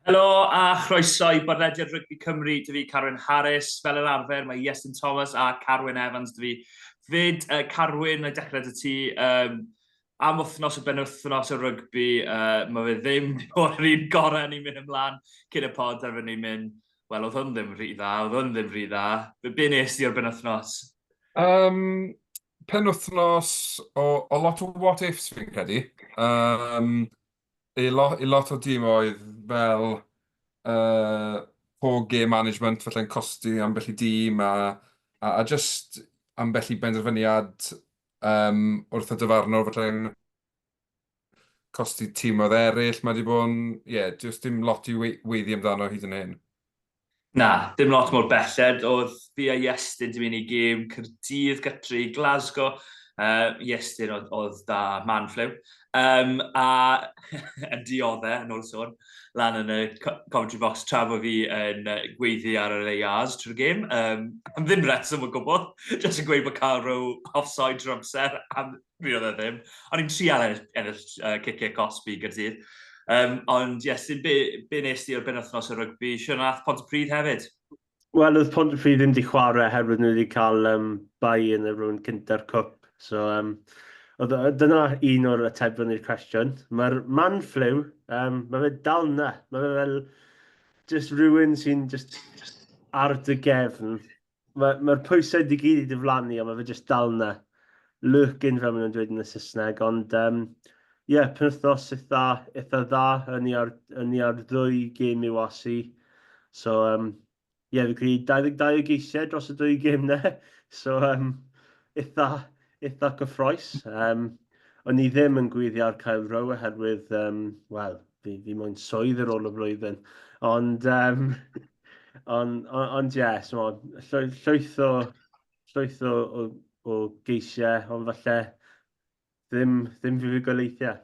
Helo a chroeso i bodlediad Rygbi Cymru, dy fi Carwyn Harris, fel yr arfer, mae Iestyn Thomas a Carwyn Evans dy fi. Fyd, Carwyn, na dechrau dy ti, am wythnos o benwythnos o rygbi, mae fe ddim o'r un gorau ni'n mynd ymlaen cyn y pod ar fyny mynd, wel, oedd hwn ddim rhy dda, oedd hwn ddim rhy dda. Be nes di o'r benwythnos? Um, Penwythnos o lot o what ifs fi'n credu. I lot o dîmoedd fel poor game management falle'n costi ambell i dîm a just ambell i benderfyniad wrth y dyfarnu falle'n costi tîmoedd eraill. Mae wedi bod yn, just dim lot i weiddi amdano hyd yn hyn. Na, dim lot mor belled. Oedd fi a Iestyn di mynd i gêm Caerdydd gytre i Glasgow. Iestyn oedd da Manflew. A yn dioddau, yn ôl sôn, lan yn y commentary box tra fod fi yn gweiddi ar yr ARs trwy'r gêm. Am ddim reswm o gwbl, jyst yn gweud bod cael rhyw offside trwy amser, am fi oedd e ddim. Ond i'n trial ennill ciciau Cosby Gaerdydd. Ond Iestyn, be nes ti o'r benwythnos o rygbi? Siwr nath Pontypridd hefyd? Wel, oedd Pontypridd ddim wedi chwarae oherwydd nhw wedi cael bai yn y rhwng cynta'r cwp. So, dyna un o'r atebion i'r cwestiwn. Mae'r Manflew, mae fe dal na. Mae fe fel just rhywun sy'n just ar dy gefn. Mae'r pwysau di gyd i diflannu, ond mae fe just dal na. Lurking fel maen nhw'n dweud yn y Saesneg, ond penwythnos eitha dda yn i ar ddwy gêm i wasu. So, fi'n credu 22 o geisiau dros y dwy gêm na. So, eitha cyffroes. O'n i ddim yn gweithio ar Cael Row oherwydd, fi moyn swydd ar ôl y flwyddyn. Ond, llwyth o geisiau, ond falle ddim fuddugoliaethau.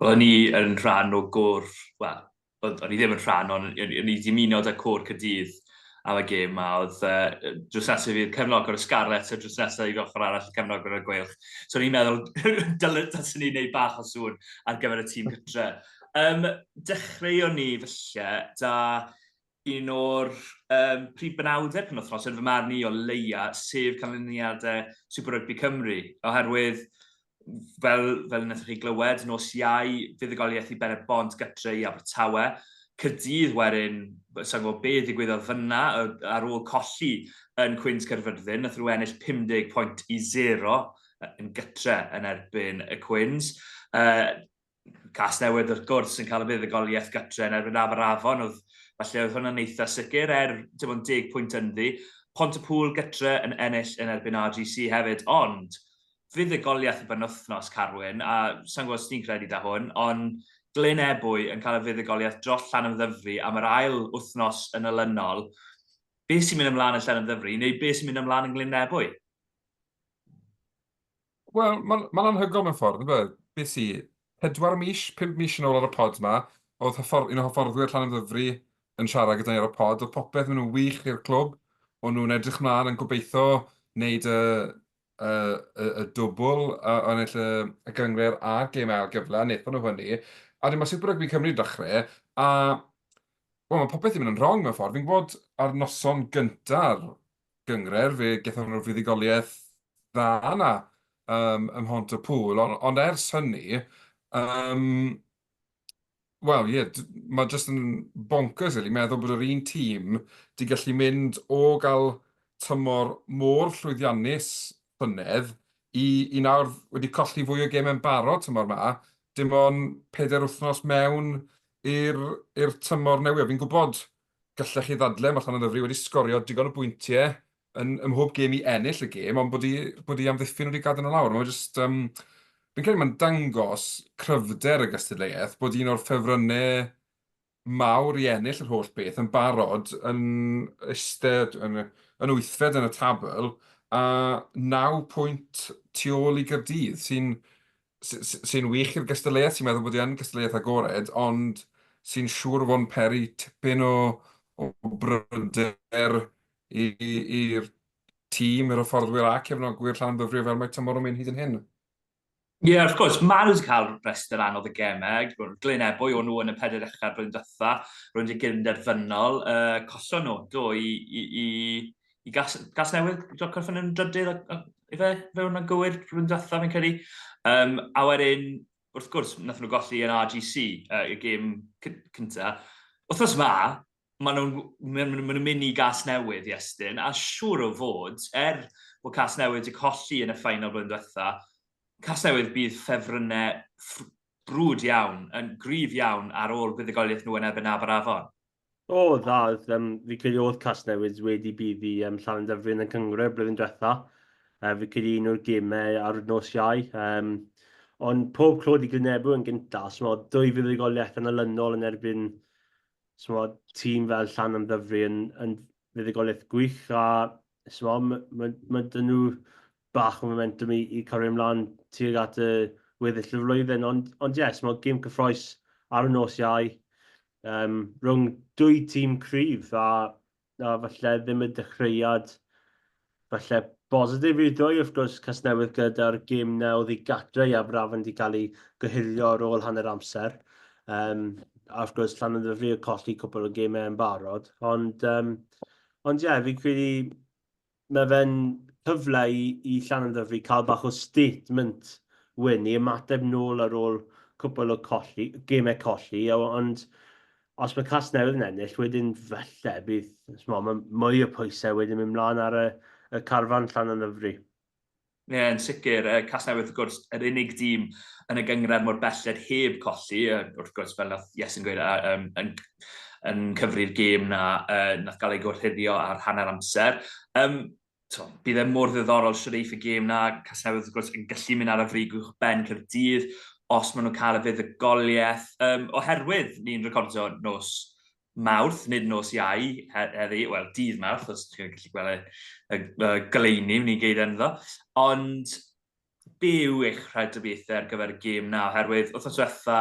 Wel, o'n i yn rhan o gwr, wel, o'n i ddim yn rhan, ond o'n i wedi munod â côr Caerdydd am y gêm a oedd drws nesaf fi'r cefnogwr y Sgarlets a drws nesaf i'r ochr arall y cefnogwr y Gweilch. So o'n i'n meddwl, dylsyn ni'n gwneud bach o sŵn ar gyfer y tîm gytre. Dechreuon ni falle da un o'r prif benawdau penwythnos yn fy marn i o leia, sef canlyniadau Super Rygbi Cymru, oherwydd fel wnaethoch chi glywed, nos Iau, fuddugoliaeth i Bennet Bont gytre i Abertawe. Caerdydd wedyn, sa'n gwybod beth ddigwyddodd fyna ar ôl colli yn Cwins Caerfyrddin, nath nhw ennill 50-0 yn gytre yn erbyn y Cwins. Cas newydd wrth gwrs yn cael y fuddugoliaeth gytre yn erbyn Aberafon, falle oedd hwnna'n eitha sicr dim ond 10 pwynt ynddi. Pontypool gytre yn ennill yn erbyn RGC hefyd, ond fuddugoliaeth y benwythnos Carwyn, a sa'n gwybod os ti'n credu da hwn, ond Glyn Ebwy yn cael y fuddugoliaeth dros Lanymddyfri am yr ail wythnos yn olynol. Be sy'n mynd ymlaen yn Lanymddyfri, neu be sy'n mynd ymlaen yn Glyn Ebwy? Wel, mae'n anhygoel mewn ffordd, be sy 4 mis, 5 mis yn ôl ar y pod yma, oedd un o hyfforddwyr Lanymddyfri yn siarad gyda ni ar y pod, oedd popeth maen nhw'n wych i'r clwb, ond nhw'n edrych mlaen yn gobeithio wneud y dwbl o ennill y gyngred a'r gêm ail gyfle, wnaethon nhw hynny. A dyma Super Rygbi Cymru dechrau, a mae popeth yn mynd yn wrong mewn ffordd. Fi'n gwybod ar noson gyntaf gyngred, fe gaethon nhw'r fuddugoliaeth dda yna ym Mhontypool, ond ers hynny, mae jyst yn bonkers i meddwl bod yr un tîm di gallu mynd o gael tymor mor llwyddiannus llynedd i nawr wedi colli fwy o gemau'n barod tymor yma, dim ond 4 wythnos mewn i'r tymor newydd. Fi'n gwybod gallech chi ddadle, mae Lanymddyfri wedi sgorio digon o bwyntiau yn mhob gêm i ennill y gêm, ond bod i amddiffyn wedi gadw nhw lawr. Fi'n credu mae'n dangos cryfder y gystadleuaeth bod un o'r ffefrynnau mawr i ennill yr holl beth yn barod yn ystod yn wythfed yn y tabl a 9 pwynt tu ôl i Gaerdydd sy'n wych i'r gystadleuaeth, sy'n meddwl bod yn gystadleuaeth agored, ond sy'n siŵr fo'n peri tipyn o bryder i'r tîm, yr hyfforddwyr a cefnogwyr Lanymddyfri fel mae tymor yn mynd hyd yn hyn. Ie, wrth gwrs, maen nhw wedi cael rhestr anodd y gemau. Glyn Ebwy o'n nhw yn y 4 dechrau'r blwyddyn diwetha. Rwy'n wedi gynderfynol. Collon nhw, do, i gas newydd. Dwi'n corffen yn drydydd i fe hwnna'n gywir blwyddyn diwetha, fi'n credu. A wedyn, wrth gwrs, nath nhw golli yn RGC, y gêm cyntaf. Wrthnos maen nhw'n mynd i gas newydd i Estyn, a siŵr o fod, bod cas newydd wedi colli yn y ffainal blwyddyn diwetha, cas newydd bydd ffefrynnau brwd iawn, yn gryf iawn ar ôl buddugoliaeth nhw yn erbyn Aberafon. O, dda, fi credu oedd Casnewydd wedi bydd i Lanymddyfri yn y cyngor blwyddyn diwetha. Fi credu un o'r gemau ar nos Iau. Ond pob clod i Glyn Ebwy yn gyntaf, dwy fuddugoliaeth yn olynol yn erbyn tîm fel Lanymddyfri yn fuddugoliaeth gwych, a mae dyn nhw bach o momentum i cario ymlaen tuag at y weddill y flwyddyn. Ond yes, mae gêm cyffroes ar y nos Iau. Rhwng dwy tîm cryf a falle ddim y dechreuad falle bositif i'r ddwy, wrth gwrs Casnewydd gyda'r gêm nawdd i gartref a braf wedi cael ei gyhurio ar ôl hanner amser. A wrth gwrs Lanymddyfri y colli cwpl o gemau yn barod. Ond fi credu mae fe'n cyfle i Lanymddyfri cael bach o statement win i ymateb nôl ar ôl cwpl o gemau colli, ond os mae Casnewydd yn ennill, wedyn falle bydd mwy o pwysau wedyn mynd mlaen ar y carfan Lanymddyfri. Ie, yn sicr, Casnewydd, wrth gwrs, yr unig dîm yn y gyngred mor belled heb colli, wrth gwrs, fel nath yn gweud, yn cyfri'r gêm na, nath gael ei gorchurio ar hanner amser. Bydd e mor ddiddorol siwreif y gêm na, Casnewydd, wrth gwrs, yn gallu mynd ar y frigwch ben Chaerdydd, os maen nhw'n cael y fuddugoliaeth. Oherwydd ni'n recordio nos Mawrth, nid nos Iau heddi, wel, dydd Mawrth, os ti'n gallu gweld y goleuni ni'n geid ynddo. Ond be yw eich rhaid ar gyfer y gêm na, oherwydd wrth diwetha,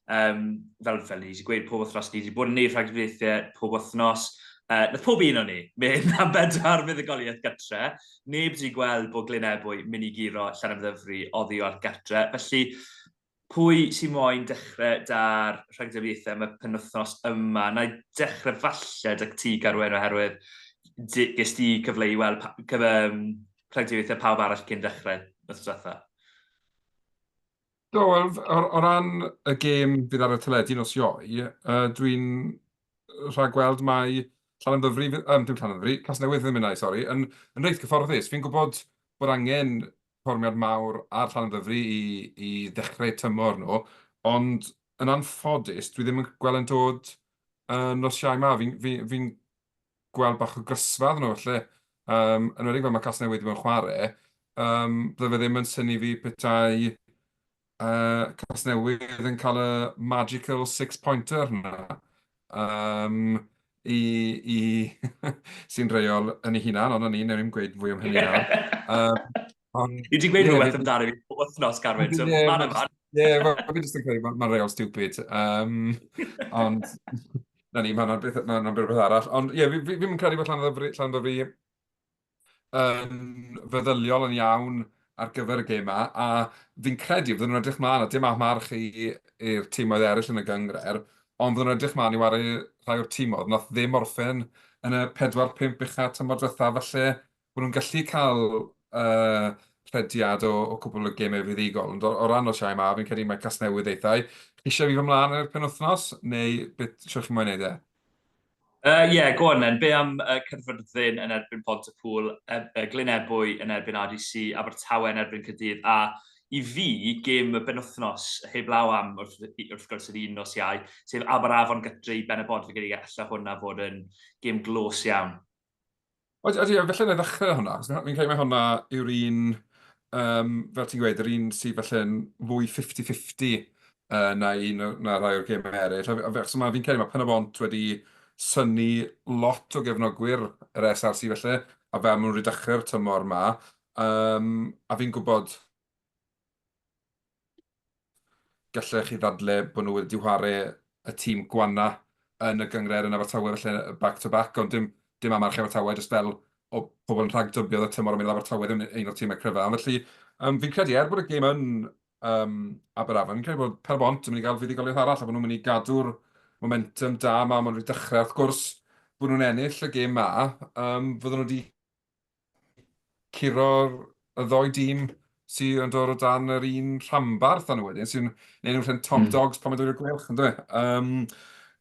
fel ni wedi gweud pob wythnos, ni wedi bod yn neud rhagdybiaethau pob wythnos. Nath pob un o ni, mynd am 4 fuddugoliaeth gytre. Neb wedi gweld bod Glyn Ebwy mynd i giro Lanymddyfri oddi o'r gytre. Felly, pwy sy'n moyn dechrau da'r rhagdybiaethau am y penwythnos yma? Na i dechrau falle dy ti Garwen oherwydd ges ti cyfle i weld rhagdybiaethau pawb arall cyn dechrau wrth diwetha. Do, wel, o ran y gêm fydd ar y teledu nos Iau, dwi'n rhagweld mai Casnewydd ddim yna, yn reit gyfforddus. Fi'n gwybod bod angen perfformiad mawr ar Lanymddyfri i ddechrau tymor nhw, ond yn anffodus, dwi ddim yn gweld yn dod nos Iau yma. Fi'n gweld bach o gysfadd nhw, lle, yn wedi fel mae Casnewydd mewn chwarae, bydde fe ddim yn syni fi petai Casnewydd yn cael y magical 6-pointer yna. Sy'n reol yn ei hunan, ond ni newn ni'n gweud fwy am hynny nawr. I wedi gweud rhywbeth amdano fi o wythnos, Garwen, so man yma. Ie, fi'n just yn credu, mae'n reol stupid. Ond, na ni, mae'n beth arall. Ond ie, fi'n credu bod Lanymddyfri yn feddyliol yn iawn ar gyfer y gema, a fi'n credu fydden nhw'n edrych mlaen, a dim ahmarch i'r tîmoedd eraill yn y gyngred, ond fydden nhw'n edrych mlaen i wario rhai o'r tîmoedd, nath ddim orffen yn y 4-5 ucha tymor diwetha, falle bod nhw'n gallu cael rhediad o cwbl o gemau fuddigol. Ond o ran o Iau yma, fi'n credu mae Casnewydd eithau. Eisiau fi fy mlaen i'r penwythnos, neu beth sy'ch chi'n mwyn neud e? Ie, go on then. Be am Caerdydd yn erbyn Pontypool, Glyn Ebwy yn erbyn RDC, Abertawe yn erbyn Chaerdydd, a i fi, gêm y benwythnos heblaw am wrth gwrs yr un nos Iau, sef Aberafon gytre i Ben y Bod, fi gyda galla hwnna fod yn gêm glos iawn. Felly na ddechrau hwnna, fi'n credu mae hwnna yw'r un, fel ti'n gweud, yr un sydd felly'n fwy 50-50 na rhai o'r gemau eraill. Fi'n credu mae Pen y Bont wedi syni lot o gefnogwyr yr SRC felly, a fel maen nhw wedi dechrau'r tymor yma. A fi'n gwybod gallech chi ddadle bod nhw wedi chwarae y tîm gwana yn y gyngred yn Abertawe felly back-to-back, ond dim amarch Abertawe, jyst fel o pobl yn rhagdybio y tymor yn mynd Abertawe, ddim un o'r tîmau cryfa. Felly, fi'n credu bod y gêm yn Aberafan. Fi'n credu bod Perbont yn mynd i gael fuddugoliaeth arall, a bod nhw'n mynd i gadw'r momentum da ma, maen nhw'n dechrau. Wrth gwrs, bod nhw'n ennill y gêm ma, fydden nhw wedi curo'r y ddoi dîm sydd yn dod o dan yr un rhanbarth nhw wedyn, sy'n neud nhw'n rhan top dogs pan mae'n dod i'r Gweilch, yn dweud.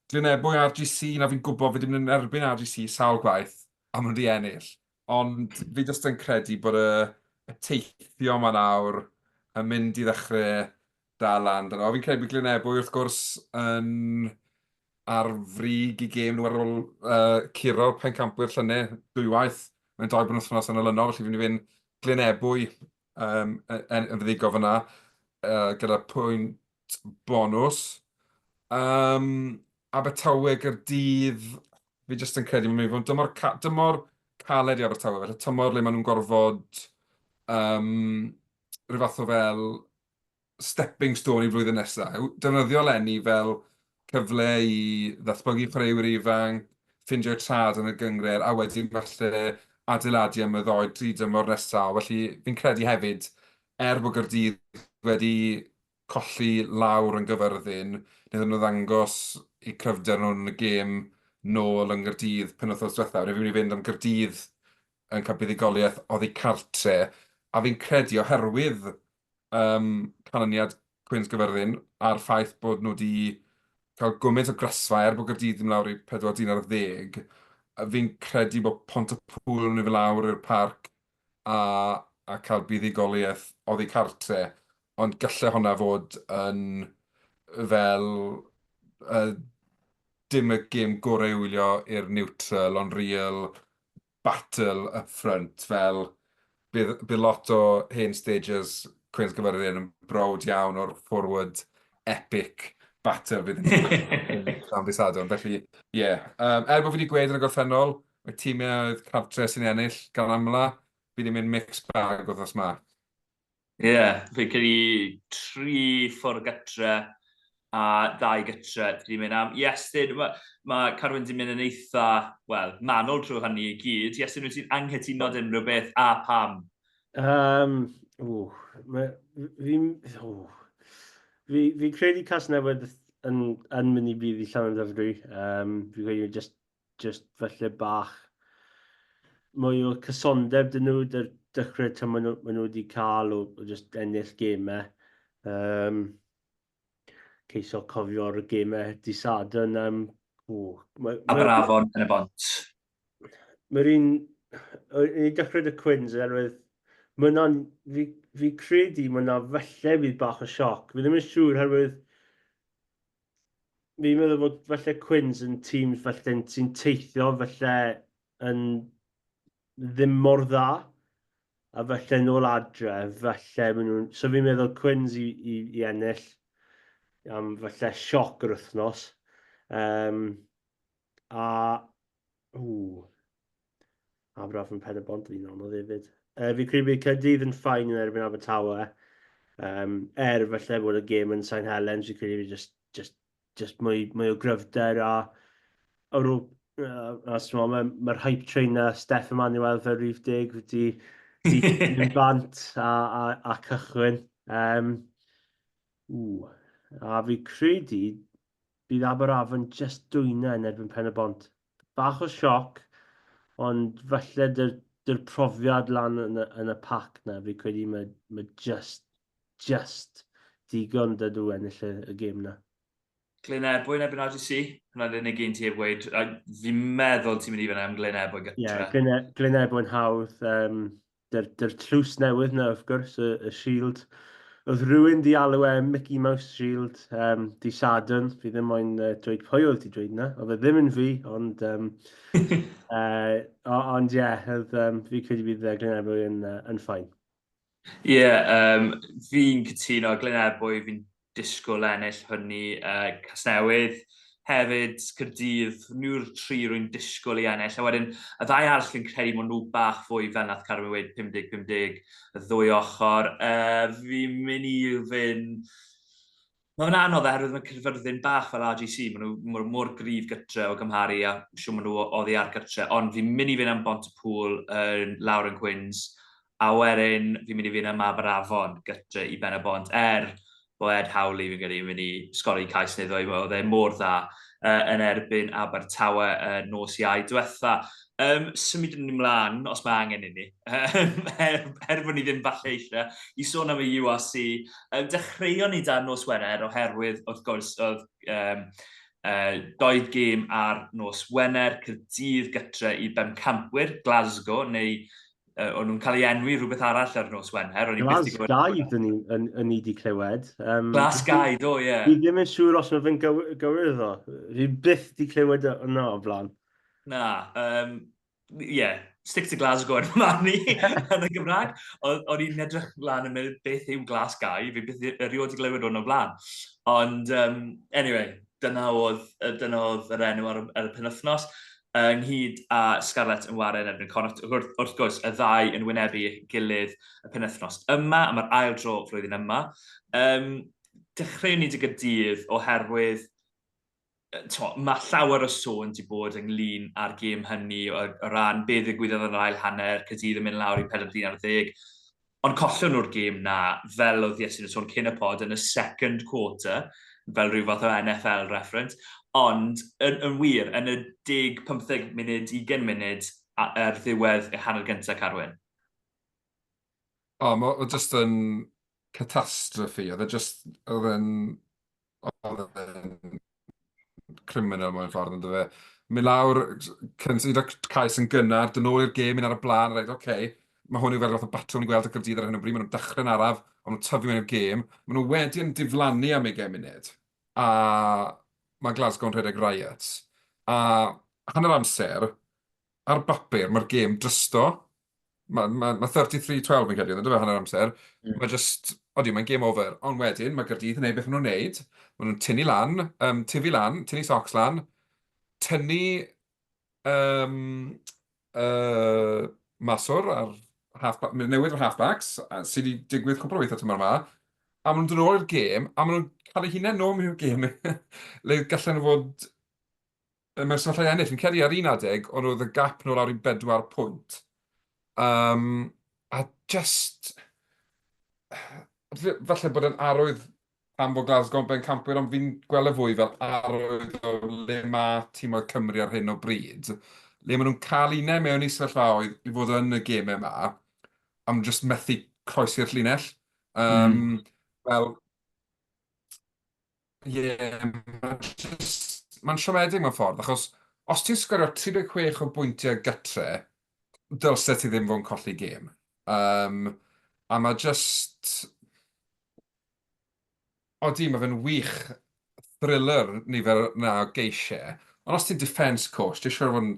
Glyn Ebwy RGC, na fi'n gwybod fi wedi mynd yn erbyn RGC sawl gwaith, a maen nhw wedi ennill. Ond fi jyst yn credu bod y teithio ma nawr yn mynd i ddechrau dal lan. Fi'n credu bod Glyn Ebwy wrth gwrs yn ar frig i gêm nhw ar ôl curo'r pencampwyr llynau dwywaith. Mae'n 2 wythnos yn olynol, felly fi'n mynd Glyn Ebwy yn fyddigo fyna gyda pwynt bonus. Abertawe Gaerdydd, fi jyst yn credu mae'n mynd dymor caled i Abertawe, felly tymor le maen nhw'n gorfod rhyw fath o fel stepping stone i flwyddyn nesaf. Defnyddio lenni fel cyfle i ddatblygu chwaraewyr ifanc, ffeindio trad yn y gyngred, a wedyn falle adeiladu am y ddoi 3 dymor nesaf. Felly fi'n credu hefyd, bod Gaerdydd wedi colli lawr yn gyfyrddin, wnaethon nhw ddangos i cryfder nhw yn y gêm nôl yn Gaerdydd penwythnos diwethaf. Fi'n mynd i fynd am Gaerdydd yn cael buddigoliaeth oddi cartre, a fi'n credu oherwydd canlyniad Cwins Gyfyrddin a'r ffaith bod nhw wedi cael gwmynt o gresfa bod Gaerdydd yn lawr i 40-10, fi'n credu bod Pontypool yn mynd lawr i'r parc a cael buddigoliaeth oddi cartre, ond gallai hwnna fod yn fel dim y gêm gorau wylio i'r neutral, ond real battle up front, fel bydd lot o hen stages Cwins Gyfyrddin yn brawd iawn o'r forward epic battle fydd yn am Ddisadwn. Felly, ie. Bod fi wedi gweud yn y gorffennol, mae tîmau cartre sy'n ennill gan amla, fi wedi mynd mixed bag wrthnos ma. Ie, fi'n credu 3 ffwr gytre a 2 gytre. Fi'n mynd am Iestyn, mae Carwyn wedi mynd yn eitha, wel, manwl trwy hynny i gyd. Iestyn, wyt ti'n anghytuno unrhyw beth a pam? Fi'n credu Casnewydd yn mynd i bydd i Lanymddyfri. Fi'n credu just falle bach mwy o cysondeb dyn nhw dechrau tan maen nhw wedi cael o just ennill gemau. Ceiso cofio'r gemau Disadwn. Aberafon yn y bont. Mae'r un... I dechrau y Cwins, fi credu mae yna falle bydd bach o sioc. Fi ddim yn siŵr, herwydd fi'n meddwl bod falle Cwins yn tîm falle sy'n teithio falle yn ddim mor dda, a falle nôl adre, falle maen nhw'n... So fi'n meddwl Cwins i ennill am falle sioc yr wythnos. Abraf yn pen y bont fi'n anodd hefyd. Fi'n credu bod Caerdydd yn ffain yn erbyn Abertawe. Falle bod y gêm yn St Helens, fi'n credu just mwy o gryfder a mae'r hype train na Steff Emmanuel fel rhif 10 wedi yn bant a cychwyn. A fi credu bydd Aberafon just dwyna yn erbyn pen y bont. Bach o sioc, ond falle dy'r profiad lan yn y pac na, fi credu mae just digon dydw ennill y gêm na. Glyn Ebwy yn ebyn RGC, hwnna'n unig un ti ef weid. Fi'n meddwl ti'n mynd i fynd am Glyn Ebwy gytra. Ie, Glyn Ebwy'n hawdd. Dy'r tlws newydd na, wrth gwrs, y shield. Oedd rhywun di alw Mickey Mouse Shield Disadwn. Fi ddim moyn dweud pwy oedd ti dweud na. Oedd e ddim yn fi, ond... ond ie, fi credu bydd Glyn Ebwy yn ffain. Ie, fi'n cytuno Glyn Ebwy, fi'n disgwyl ennill hynny Casnewydd. Hefyd, Caerdydd, nhw'r 3 rwy'n disgwyl i ennill. A wedyn, y 2 arall fi'n credu bod nhw bach fwy fel nath Carwyn weid 50-50, y 2 ochr. Fi'n mynd i fynd... Mae'n anodd oherwydd mae Caerfyrddin bach fel RGC, maen nhw mor gryf gytre o gymharu a siw maen nhw oddi ar gytre, ond fi'n mynd i fynd am Pontypool lawr yn Cwins, A wedyn, fi'n mynd i fynd am Mae'r Afon gytre i Ben y Bont. Bod hawl i fi'n gyda mynd i sgori cais neu ddwy, oedd e mor dda yn erbyn Abertawe nos Iau diwetha. Symud yn ymlaen, os mae angen i ni, bod ni ddim falle eisiau, i sôn am y URC. Dechreuon ni dan nos Wener oherwydd, wrth gwrs, oedd doedd gêm ar nos Wener, Caerdydd gytre i bencampwyr, Glasgow, neu o'n nhw'n cael ei enwi rhywbeth arall ar nos Wener. Glasgaid yn ni wedi clywed. Glasgaid, o ie. Fi ddim yn siŵr os mae fe'n gywir ddo. Fi byth wedi clywed yna o blaen. Na, stick to Glasgow yn man ni yn y Gymraeg. O'n i'n edrych lan yn meddwl beth yw Glasgaid, fi byth erioed i glywed hwn o blaen. Ond, anyway, dyna oedd yr enw ar y penwythnos. Ynghyd a Sgarlets yn waren erbyn Connacht. Wrth gwrs, y ddau yn wynebu gilydd y penwythnos yma, a mae'r ail dro flwyddyn yma. Dechreuwn ni dy Gaerdydd oherwydd mae llawer o sôn wedi bod ynglyn â'r gêm hynny o ran beth ddigwyddodd yn yr ail hanner, Caerdydd yn mynd lawr i 40-10. Ond collon nhw'r gêm na, fel oedd Iesu'n sôn cyn y pod, yn y second quarter, fel rhyw fath o NFL reference. Ond yn wir, yn y 10-15 munud, 20 munud ar ddiwedd y hanner gyntaf Carwyn. Oedd just yn catastrophe. Oedd e'n criminal mewn ffordd yn dweud. Mynd lawr, consider cais yn gynnar, dyn nhw'n i'r gêm, mynd ar y blaen, a dweud, mae hwn i'w fel fath o batw ni'n gweld y Caerdydd ar hyn o bryd, maen nhw'n dechrau'n araf, ond nhw'n tyfu mewn i'r gêm, maen nhw wedi'n diflannu am 20 munud, a mae Glasgow yn rhedeg riots. A hanner amser, ar bapur, mae'r gêm drysto, mae 33-12 fi'n credu, yn hanner amser, mae'n game over, ond wedyn mae Gaerdydd yn neud beth maen nhw'n neud, maen nhw'n tynnu lan, tynnu socs lan, tynnu maswr ar newid o'r halfbacks, sydd wedi digwydd cwpl o weithio tymor yma, a maen nhw'n dod nôl i'r gêm, a maen nhw'n cael eu hunain nôl mewn i'r gêm, le gallen nhw fod mewn sefyllfa ennill. Fi'n credu ar un adeg, ond oedd y gap nôl lawr i 4 pwynt. A just... Falle bod yn arwydd am bod Glasgow yn bencampwyr, ond fi'n gweld y fwy fel arwydd o le mae tîmoedd Cymru ar hyn o bryd. Le maen nhw'n cael unau mewn i sefyllfaoedd i fod yn y gemau yma, am just methu croesi'r llinell. Wel, mae'n siomedig mewn ffordd, achos os ti'n sgorio 36 o bwyntiau gytre, dylse ti ddim fod yn colli gêm. A mae just... Odi, mae fe'n wych thriller nifer na geisiau. Ond os ti'n defence coach, ti'n siŵr fod yn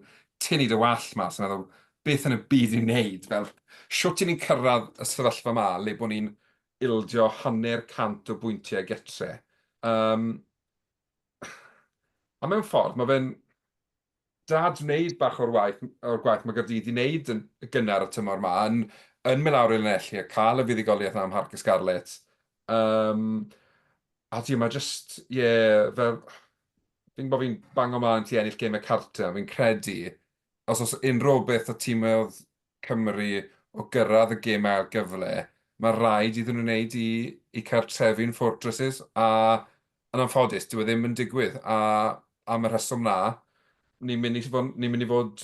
tynnu dy wall mas, yn meddwl, beth yn y byd i'n neud? Fel, siwt i ni'n cyrraedd y sefyllfa yma, le bod ni'n ildio 100% o bwyntiau getre. A mewn ffordd, mae fe'n dad wneud bach o'r gwaith mae Gaerdydd i wneud yn gynnar y tymor yma, yn mynd lawr i'r ennill, a cael y fuddugoliaeth am Harc y Sgarlets. A di, mae just, fel, fi'n bod fi'n bango mlaen ti ennill gemau carta, fi'n credu, os unrhyw beth o tîmoedd Cymru o gyrraedd y gemau gyfle, mae rhaid iddyn nhw'n wneud i cartrefu'n fortresses, a yn anffodus, dyw e ddim yn digwydd, a am y rheswm na, ni'n mynd i fod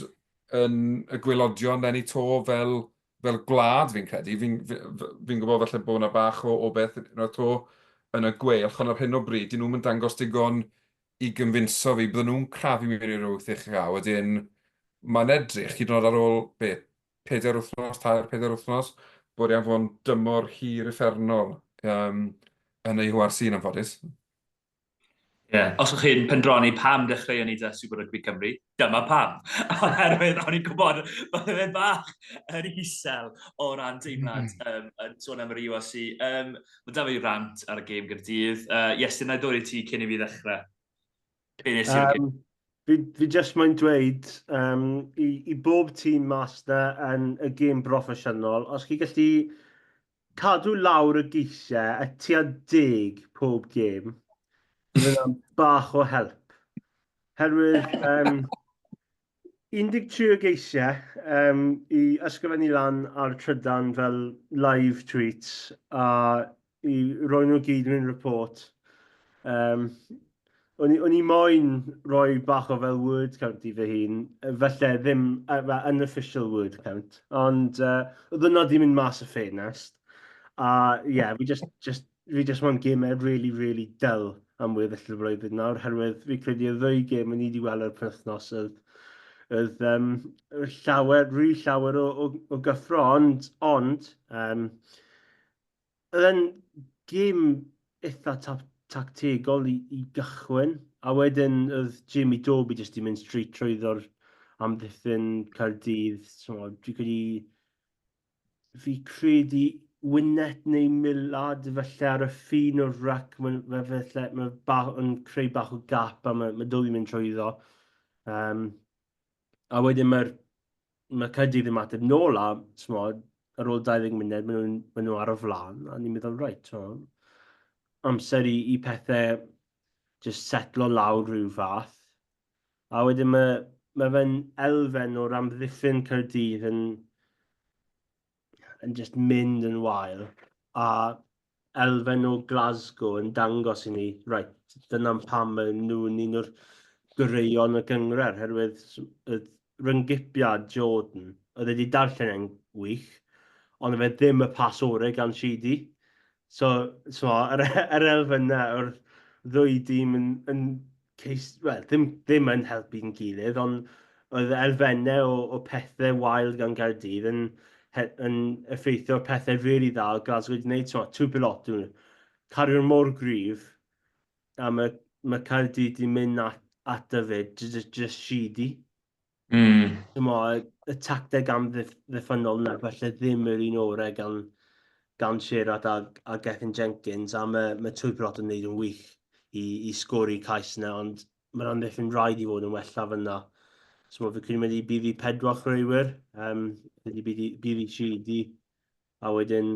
yn y gwylodion lenni to fel gwlad fi'n credu. Fi'n gwybod falle bod yna bach o beth yna to yn y Gweilch, ond ar hyn o bryd, dyn nhw'n dangos digon i gynfinso fi, bydden nhw'n crafu mi fynd i'r wyth i'ch gael. Wedyn, mae'n edrych, hyd yn oed ar ôl, 4 wythnos, 4 wythnos, bod iawn fod yn dymor hir effernol yn y URC yn anffodus. Os o'ch chi'n pendroni pam dechreuon ni da Super Rygbi Cymru, dyma pam. Oherwydd, o'n i'n gwybod, bod e'n bach yn isel o ran teimlad yn sôn am yr URC. Mae da fi rant ar y gêm Gaerdydd. Iestyn, na i ddod i ti cyn i fi ddechrau. Fi jyst mae'n dweud, i bob tîm mas na yn y gêm broffesiynol, os chi gallu cadw lawr y geisiau a tua 10 pob gêm, bydd yna bach o help. Herwydd, 13 o geisiau i ysgrifennu lan ar trydan fel live tweets a i roi nhw gyd mewn report. O'n i moyn rhoi bach o fel word count i fy hun, felly ddim unofficial word count, ond oedd yna di mynd mas y ffenest. A fi just moyn gemau really dull am weddill y flwyddyn nawr, herwydd fi credu y ddwy gem o'n i wedi weld yr penwythnos oedd llawer o gyffro, ond oedd e'n gêm eitha tactegol i gychwyn, a wedyn oedd Jamie Doby jyst i mynd street trwyddo'r amddiffyn Caerdydd. Fi credu wynet neu milad felly ar y ffin o'r rac, mae'n creu bach o gap a mae Doby mynd trwyddo. A wedyn mae Caerdydd yn mateb nôl a, ar ôl 20 munud, maen nhw ar y flan, a ni'n meddwl, right, amser i pethau just setlo lawr rhyw fath. A wedyn mae fe'n elfen o'r amddiffyn Caerdydd yn just mynd yn wael. A elfen o Glasgow yn dangos i ni, right, dyna'n pam nhw'n un o'r greuon y gyngred, herwydd ryngipiad Jordan, oedd wedi darllen e'n wych, ond fe ddim y pas orau gan Sheedy. So yr elfen na o'r ddwy dîm yn ddim yn helpu'n gilydd, ond oedd elfennau o pethau wael gan Gaerdydd yn effeithio pethau really dda. Glasgow wedi gwneud 2 pilot nhw. Cario mor gryf, a mae Caerdydd wedi mynd at y fyd, just Sheedy. Y tacteg amddiffynol na, felly ddim yr un orau gan Shearat a Gethin Jenkins, a mae Twybrot yn gwneud yn wych i sgori cais yna, ond mae'n amddiffyn rhaid i fod yn wella fyna. So fi credu wedi bydd i 4 chreuwyr, bydd i Sheedy, a wedyn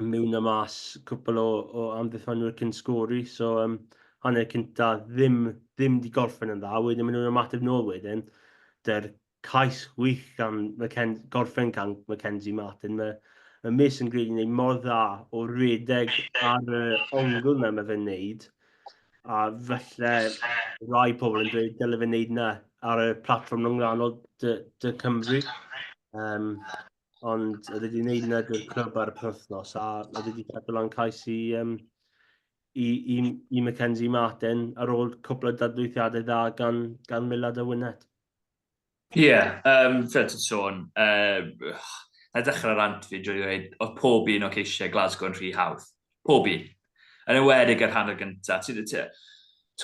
mewn y mas cwpl o amddiffynwyr cyn sgori. So hanner cynta ddim di gorffen yn dda, wedyn maen nhw'n ymateb nôl wedyn. Dy'r cais wych gan gorffen gan Mackenzie Martin. Mae Mason Green yn gwneud mor dda o redeg ar y ongl na mae fe'n neud. A felly rai pobl yn dweud dylai fe'n neud na ar y platform rhwngwladol dy Cymru. Ond oedd wedi gwneud na dy'r clwb ar y penwythnos, a oedd wedi cadw lan cais i Mackenzie Martin ar ôl cwpl o dadweithiadau dda gan Milad y Wyned. Fel ti'n sôn, na dechrau'r rant fi, oedd pob un o ceisiau Glasgow yn rhy hawdd. Pob un. Yn ewedig yr hanner gyntaf.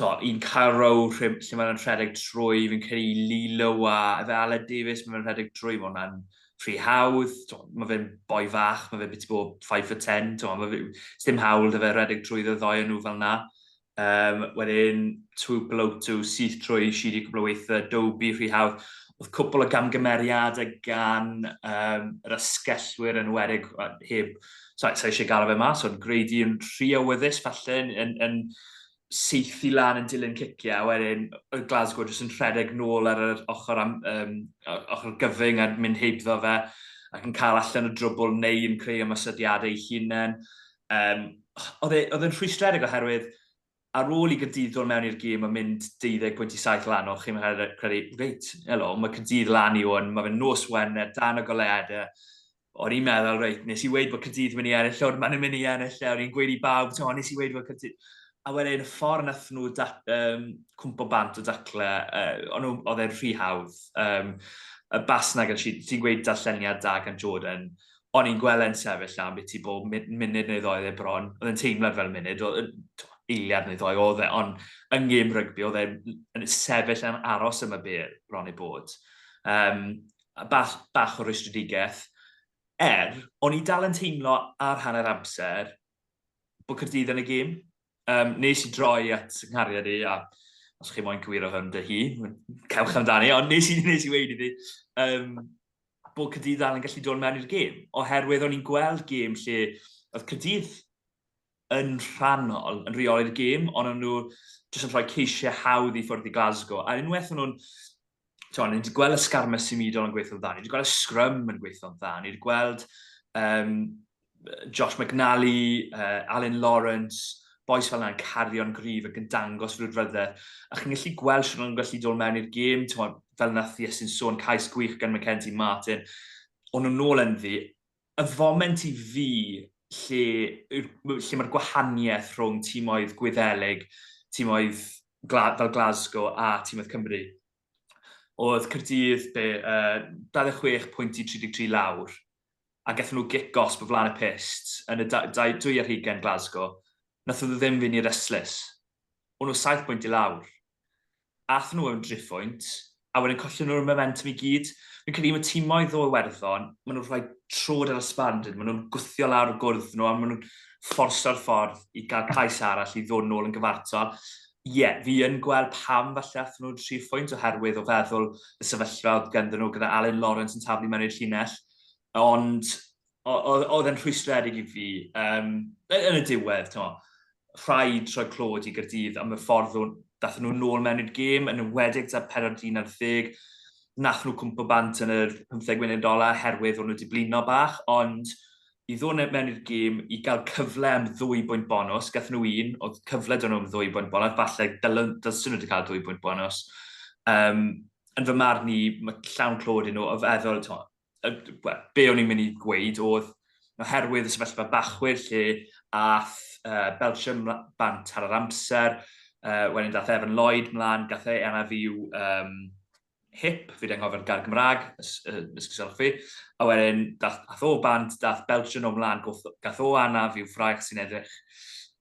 Un Carrow lle mae'n rhedeg trwy, fi'n credu Lilo a efe Aled Davies, mae'n rhedeg trwy, mae hwnna'n rhy hawdd. Mae fe'n boi fach, mae fe'n biti bod 5'10", ddim hawl dy fe rhedeg trwy y ddoi o nhw fel na. Wedyn, Twybeloto syth trwy, Sheedy cwbl o weithio, Doby rhy hawdd. Oedd cwpl o gamgymeriadau gan yr ysgellwyr yn wedig heb, sa eisiau gael fe mas, ond Grady yn rhy awyddus falle, yn seithi lan yn dilyn ciciau, wedyn y Glasgow jyst yn rhedeg nôl ar yr ochr gyfyng a mynd hebddo fe, ac yn cael allan y drwbl neu yn creu ymysydiadau ei hunain. Oedd e'n rhwystredig oherwydd, ar ôl i Gaerdydd ddod mewn i'r gêm a mynd 20.7 lan o, chi'n credu, reit, mae Caerdydd lan i hwn, mae fe'n nos Wener, dan y goleadau. O'n i'n meddwl, reit, nes i weid bod Caerdydd mynd i ennill, ond ma'n mynd i ennill, o'n i'n gweud i bawb, nes i weid bod Caerdydd. A wedyn, y ffordd nath nhw cwmpo bant o daclau, oedd e'n rhy hawdd. Y Basnag, ti'n gweud darlleniad da gan Jordan, o'n i'n gweld e'n sefyll lan, beth i bod munud neu ddoedd e bron. Oedd e'n teimlad fel munud, eiliad neu ddoi oedd e, ond yng ngêm rygbi oedd e'n sefyll yn aros yma bron i bod. Bach o rhwystredigaeth. O'n i dal yn teimlo ar hanner amser bod Caerdydd yn y gêm. Nes i droi at nghariad i, a os chi moyn cywiro hwn dy hi, cewch amdani, ond nes i weid iddi, bod Caerdydd dal yn gallu dod mewn i'r gêm, oherwydd o'n i'n gweld gêm lle oedd Caerdydd yn rhannol, yn reoli'r gêm, ond o'n nhw jyst yn rhoi ceisiau hawdd i ffwrdd i Glasgow. A unwaith o'n nhw'n ni wedi gweld y sgarmes symudol yn gweithio'n dda, ni wedi gweld y scrum yn gweithio'n dda, ni wedi gweld Josh McNally, Alan Lawrence, bois fel yna'n cario'n gryf ac yn dangos frwydfryddau. A chi'n gallu gweld sy'n nhw'n gallu dod mewn i'r gêm, fel nath Iesu'n sôn, cais gwych gan Mackenzie Martin. O'n nhw'n nôl yn ddi. Y foment i fi lle mae'r gwahaniaeth rhwng tîmoedd Gwyddelig, tîmoedd fel Glasgow a tîmoedd Cymru. Oedd Caerdydd 26 pwynt i 33 lawr, a gath nhw gicos o flaen y pist yn y 2 Glasgow. Nath nhw ddim fynd i'r Eslys. O'n nhw 7 pwynt i lawr. Ath nhw yn driphwynt, a wedyn colli nhw'r momentum i gyd. Fi'n credu mae tîmoedd o Iwerddon, maen nhw'n rhoi trod ar y sbanded, maen nhw'n gwthio lawr y gwrdd nhw, a maen nhw'n fforsio'r ffordd i gael cais arall i ddod nôl yn gyfartal. Fi yn gweld pam falle ath nhw'n 3 phwynt oherwydd o feddwl y sefyllfa oedd ganddyn nhw gyda Alan Lawrence yn taflu mewn i'r llinell. Ond oedd e'n rhwystredig i fi yn y diwedd. Rhaid troi clod i Gaerdydd am y ffordd dath nhw nôl mewn i'r gêm, yn ymwedig da 40-10. Nath nhw cwmpo bant yn yr 15 munud ola herwydd o'n nhw wedi blino bach, ond i ddod mewn i'r gêm i gael cyfle am 2 bwynt bonus, gath nhw un, oedd cyfle dyn nhw am 2 bwynt bonus, falle dylsyn nhw wedi cael 2 bwynt bonus. Yn fy marn i, mae llawn clod i nhw, o feddwl, be o'n i'n mynd i gweud oedd oherwydd y sefyllfa bachwyr lle ath Belgium bant ar yr amser, wedyn dath Evan Lloyd mlaen, gath ei enaf i'w hip, fi dyn ngofio'r gair Gymraeg, ysgysgolwch fi, a wedyn dath o bant, dath Belgium o mlaen, gath o anaf i'w ffraich sy'n edrych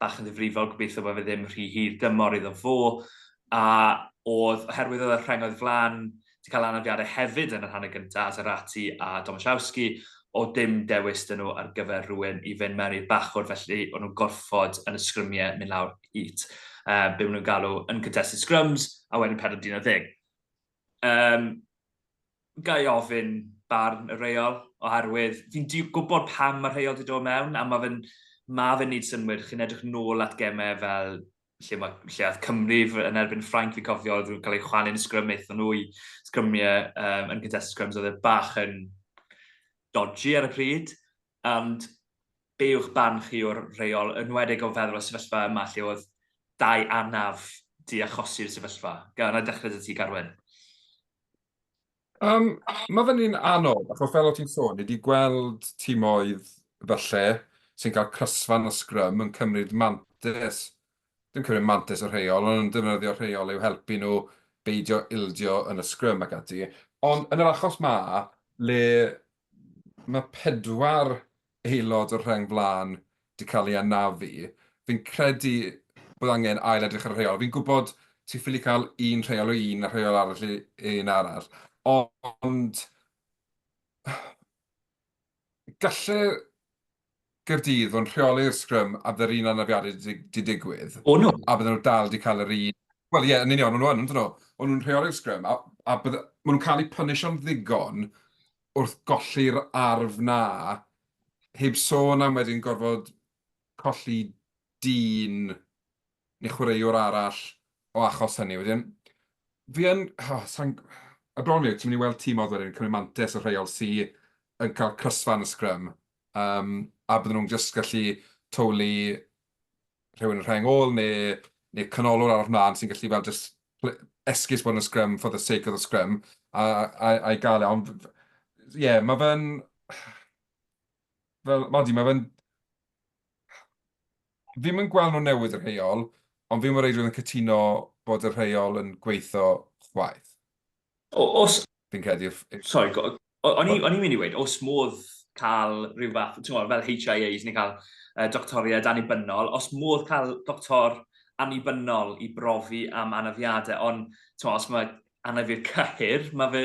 bach yn ddifrifol, gobeithio bod fe ddim rhy hir dymor iddo fo, a oedd oherwydd oedd y rhengoedd flan wedi cael anafiadau hefyd yn y rhan y gyntaf, Azarati a Tomaszewski, o dim dewis dyn nhw ar gyfer rhywun i fynd mewn i'r bachwr, felly o'n nhw'n gorffod yn y sgrymiau mynd lawr hit. Be nhw'n galw yn contested scrums, a wedyn 40-10. Gai ofyn barn y rheol, oherwydd fi'n gwybod pam mae'r rheol wedi dod mewn, a mae fe'n neud synwyr, chi'n edrych nôl at gemau fel lle oedd Cymru yn erbyn Ffrainc, fi'n cofio, oedd nhw'n cael eu chwalu'n y sgrym eithon nhw i sgrymiau yn contested scrums, oedd e bach yn dodgy ar y pryd, ond be yw'ch barn chi o'r rheol, yn wedig o feddwl o sefyllfa yma lle oedd 2 anaf di achosi'r sefyllfa. Gael yna dechrau dy ti, Garwyn. Mae fe'n un anodd, achos fel o ti'n sôn, ni wedi gweld tîmoedd falle sy'n cael crysfan o sgrym yn cymryd mantis. Dim cymryd mantis o'r rheol, ond yn defnyddio rheol i'w helpu nhw beidio ildio yn y sgrym ac ati. Ond yn yr achos le mae 4 aelod o'r rheng flan wedi cael ei anafu, fi'n credu bod angen ail edrych ar y rheol. Fi'n gwybod ti'n ffili cael un rheol o un a rheol arall i un arall. Ond gallai Gaerdydd o'n rheoli'r sgrym a byddai'r un anafiadau wedi digwydd. O nhw? A bydden nhw dal wedi cael yr un... Wel, ie, yn union, o'n nhw. O'n nhw'n rheoli'r sgrym a maen nhw'n cael eu punisho'n ddigon wrth golli'r arf na, heb sôn am wedyn gorfod colli dyn neu chwaraewr arall o achos hynny. Wedyn, fi yn... Y bron fi, ti'n mynd i weld tîmodd wedyn cymryd mantis o rheol sy'n cael crysfan y sgrym, a bydden nhw'n jyst gallu towlu rhywun yn rheng ôl neu canolor ar mlaen sy'n gallu fel jyst esgus bod yn y sgrym for the sake of the sgrym a gael e. Ond ie, mae fe'n... Mae fe'n... Fi'n mynd gweld nhw'n newid y rheol, ond fi'n mynd yn cytuno bod y rheol yn gweithio chwaith. Fi'n credu... Sorry, o'n i'n mynd i weid, os modd cael rhyw fath, fel HIAs, neu cael doctoriaid annibynnol, os modd cael doctor annibynnol i brofi am anafiadau, ond os mae anafu'r cyhyr, mae fe,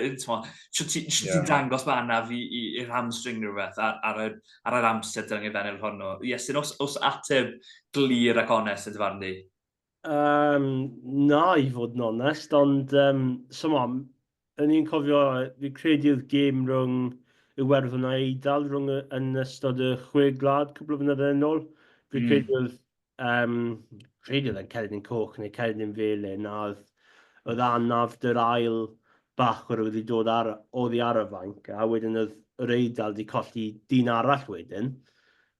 ti'n dangos mae anaf i'r hamstring neu rhywbeth ar yr amser dyng i fenel hwnnw. Iestyn, os ateb glir ac onest y dyfarnu? Na, i fod yn onest, ond yn i'n cofio, fi credu'r gêm rhwng Iwerddon a Eidal yn ystod y 6 glad cwbl o flynyddoedd yn ôl. Fi credu'r yn Ceredi'n Coch neu Ceredi'n Felyn, a oedd anaf dy'r ail bach o'r wedi dod oddi ar y fainc, a wedyn oedd yr Eidal wedi colli dyn arall wedyn,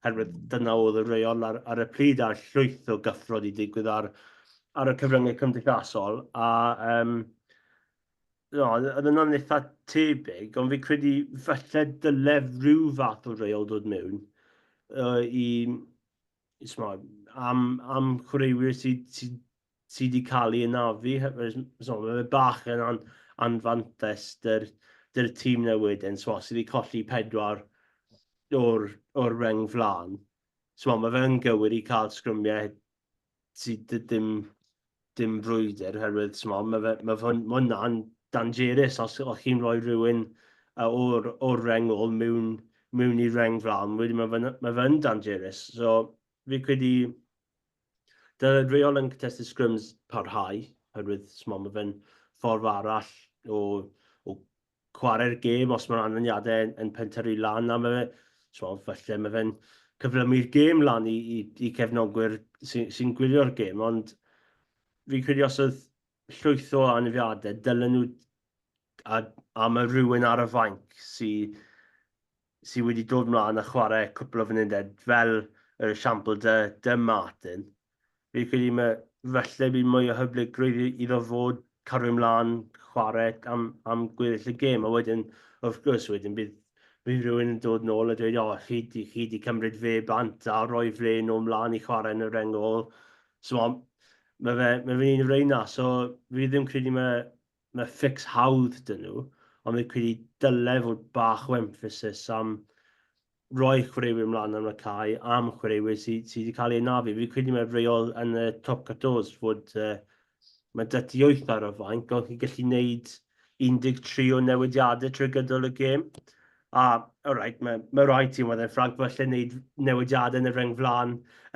herwydd dyna oedd y reol ar y pryd a'r llwyth o gyffro wedi digwydd ar y cyfryngau cymdeithasol, a oedd yna'n eitha tebyg, ond fi'n credu falle dyle rhyw fath o reol dod mewn am chwaraewyr sydd wedi cael ei ynafu. Mae bach yn anfantes dy'r tîm na wedyn, sydd wedi colli 4 o'r reng flan. Mae fe'n gywir i cael sgrwmiau sydd dim brwydr, herwydd mae hwnna'n dangerous os chi'n rhoi rhywun o'r reng ôl mewn i reng flan, mae fe'n dangerous. So, fi credu dyna'r reol yn contested scrims parhau, herwydd mae fe'n ffordd arall o chwarae'r gêm os mae'r anfyniadau yn pentyrru lan, a falle mae fe'n cyflymu'r gêm lan i cefnogwyr sy'n gwylio'r gêm, ond fi'n credu os oedd llwyth o anafiadau, dylen nhw a mae rhywun ar y fainc sydd wedi dod mlaen a chwarae cwpl o funudau fel yr esiampl dy Martin. Fi'n credu falle bydd mwy o hyblygrwydd iddo fod carwy mlaen chwarae am gweddill y gêm, a wedyn, wrth gwrs, bydd rhywun yn dod nôl a dweud, chi di cymryd fe bant a rhoi fe nhw mlaen i chwarae yn y reng ôl. So, mae fe'n un o'r reina, so fi ddim credu mae ffix hawdd dyn nhw, ond fi'n credu dyle fod bach o emphasis am rhoi chwaraewyr mlaen am y cae, am chwaraewyr sydd wedi cael ei nafu. Fi'n credu mae'r reol yn y top 14 fod mae 8 ar y fainc, ond chi'n gallu gwneud 13 o newidiadau trwy gydol y gêm. A, mae rai tîm oedd yn ffranc falle wneud newidiadau yn y reng flan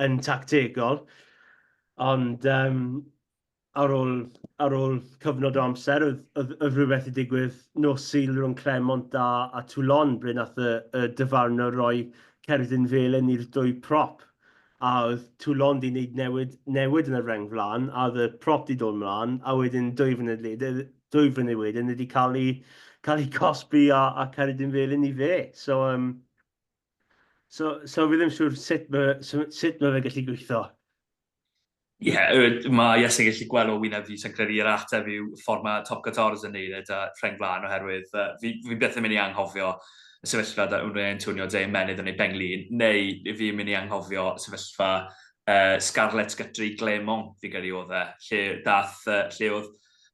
yn tactegol, ond ar ôl cyfnod o amser, oedd rhywbeth i digwydd nos Sul rhwng Clermont a Toulon, ble nath y dyfarnu roi cerdyn felyn i'r 2 prop. A oedd Toulon di wneud newid yn y reng flan, a oedd y prop di dod mlaen, a wedyn 2 flynedd wedyn wedi cael ei cosbi a cerdyn felyn i fe. So fi ddim siŵr sut mae fe gallu gweithio. Mae Iesu'n gallu gweld o wyneb fi sy'n credu yr ateb yw ffordd mae top 14 yn neud a rheng flan oherwydd fi beth yn mynd i anghofio y sefyllfa da wna'n Antonio de Menydd yn ei Benglin, neu fi'n mynd i anghofio sefyllfa Sgarlets gytri Clermont fi gyrru oedd lle oedd